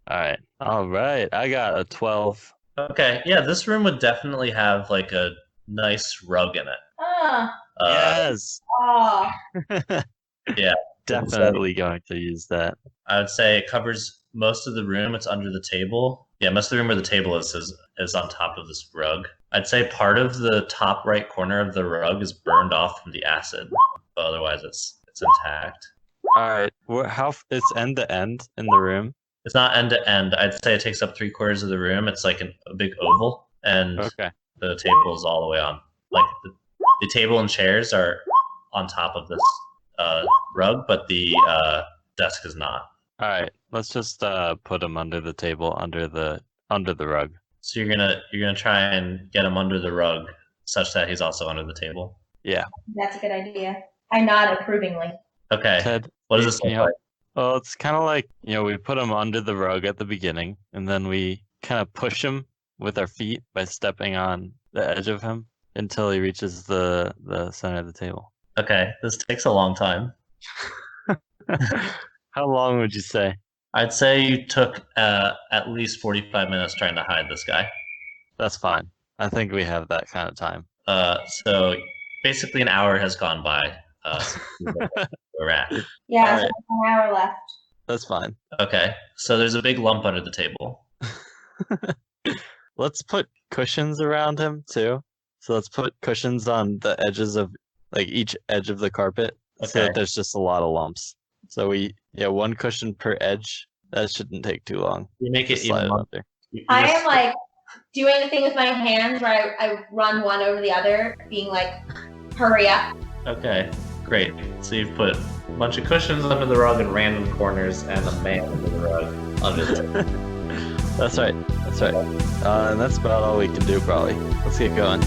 All right. I got a 12. Okay, yeah, this room would definitely have like a nice rug in it. Yes. Yeah. Definitely going to use that. I would say it covers most of the room. It's under the table. Yeah, most of the room where the table is on top of this rug. I'd say part of the top right corner of the rug is burned off from the acid, but otherwise it's intact. All right. It's end to end in the room? It's not end to end. I'd say it takes up 3/4 of the room. It's like a big oval, and the table is all the way on. Like the table and chairs are on top of this rug, but the desk is not. All right. Let's just put him under the table, under the rug. So you're gonna try and get him under the rug, such that he's also under the table. Yeah. That's a good idea. I nod approvingly. Okay. Ted, what does this look like? Well, it's kind of like, we put him under the rug at the beginning, and then we kind of push him with our feet by stepping on the edge of him until he reaches the center of the table. Okay, this takes a long time. How long would you say? I'd say you took at least 45 minutes trying to hide this guy. That's fine. I think we have that kind of time. So basically an hour has gone by. We're at. Yeah, All so right. an hour left. That's fine. Okay, so there's a big lump under the table. Let's put cushions around him too. So let's put cushions on the edges of each edge of the carpet, so that there's just a lot of lumps. So one cushion per edge. That shouldn't take too long. You make it even under. I am like doing the thing with my hands where I run one over the other, being like, hurry up. Okay, great. So you've put a bunch of cushions under the rug in random corners and a man under the rug under the That's right. And that's about all we can do, probably. Let's get going.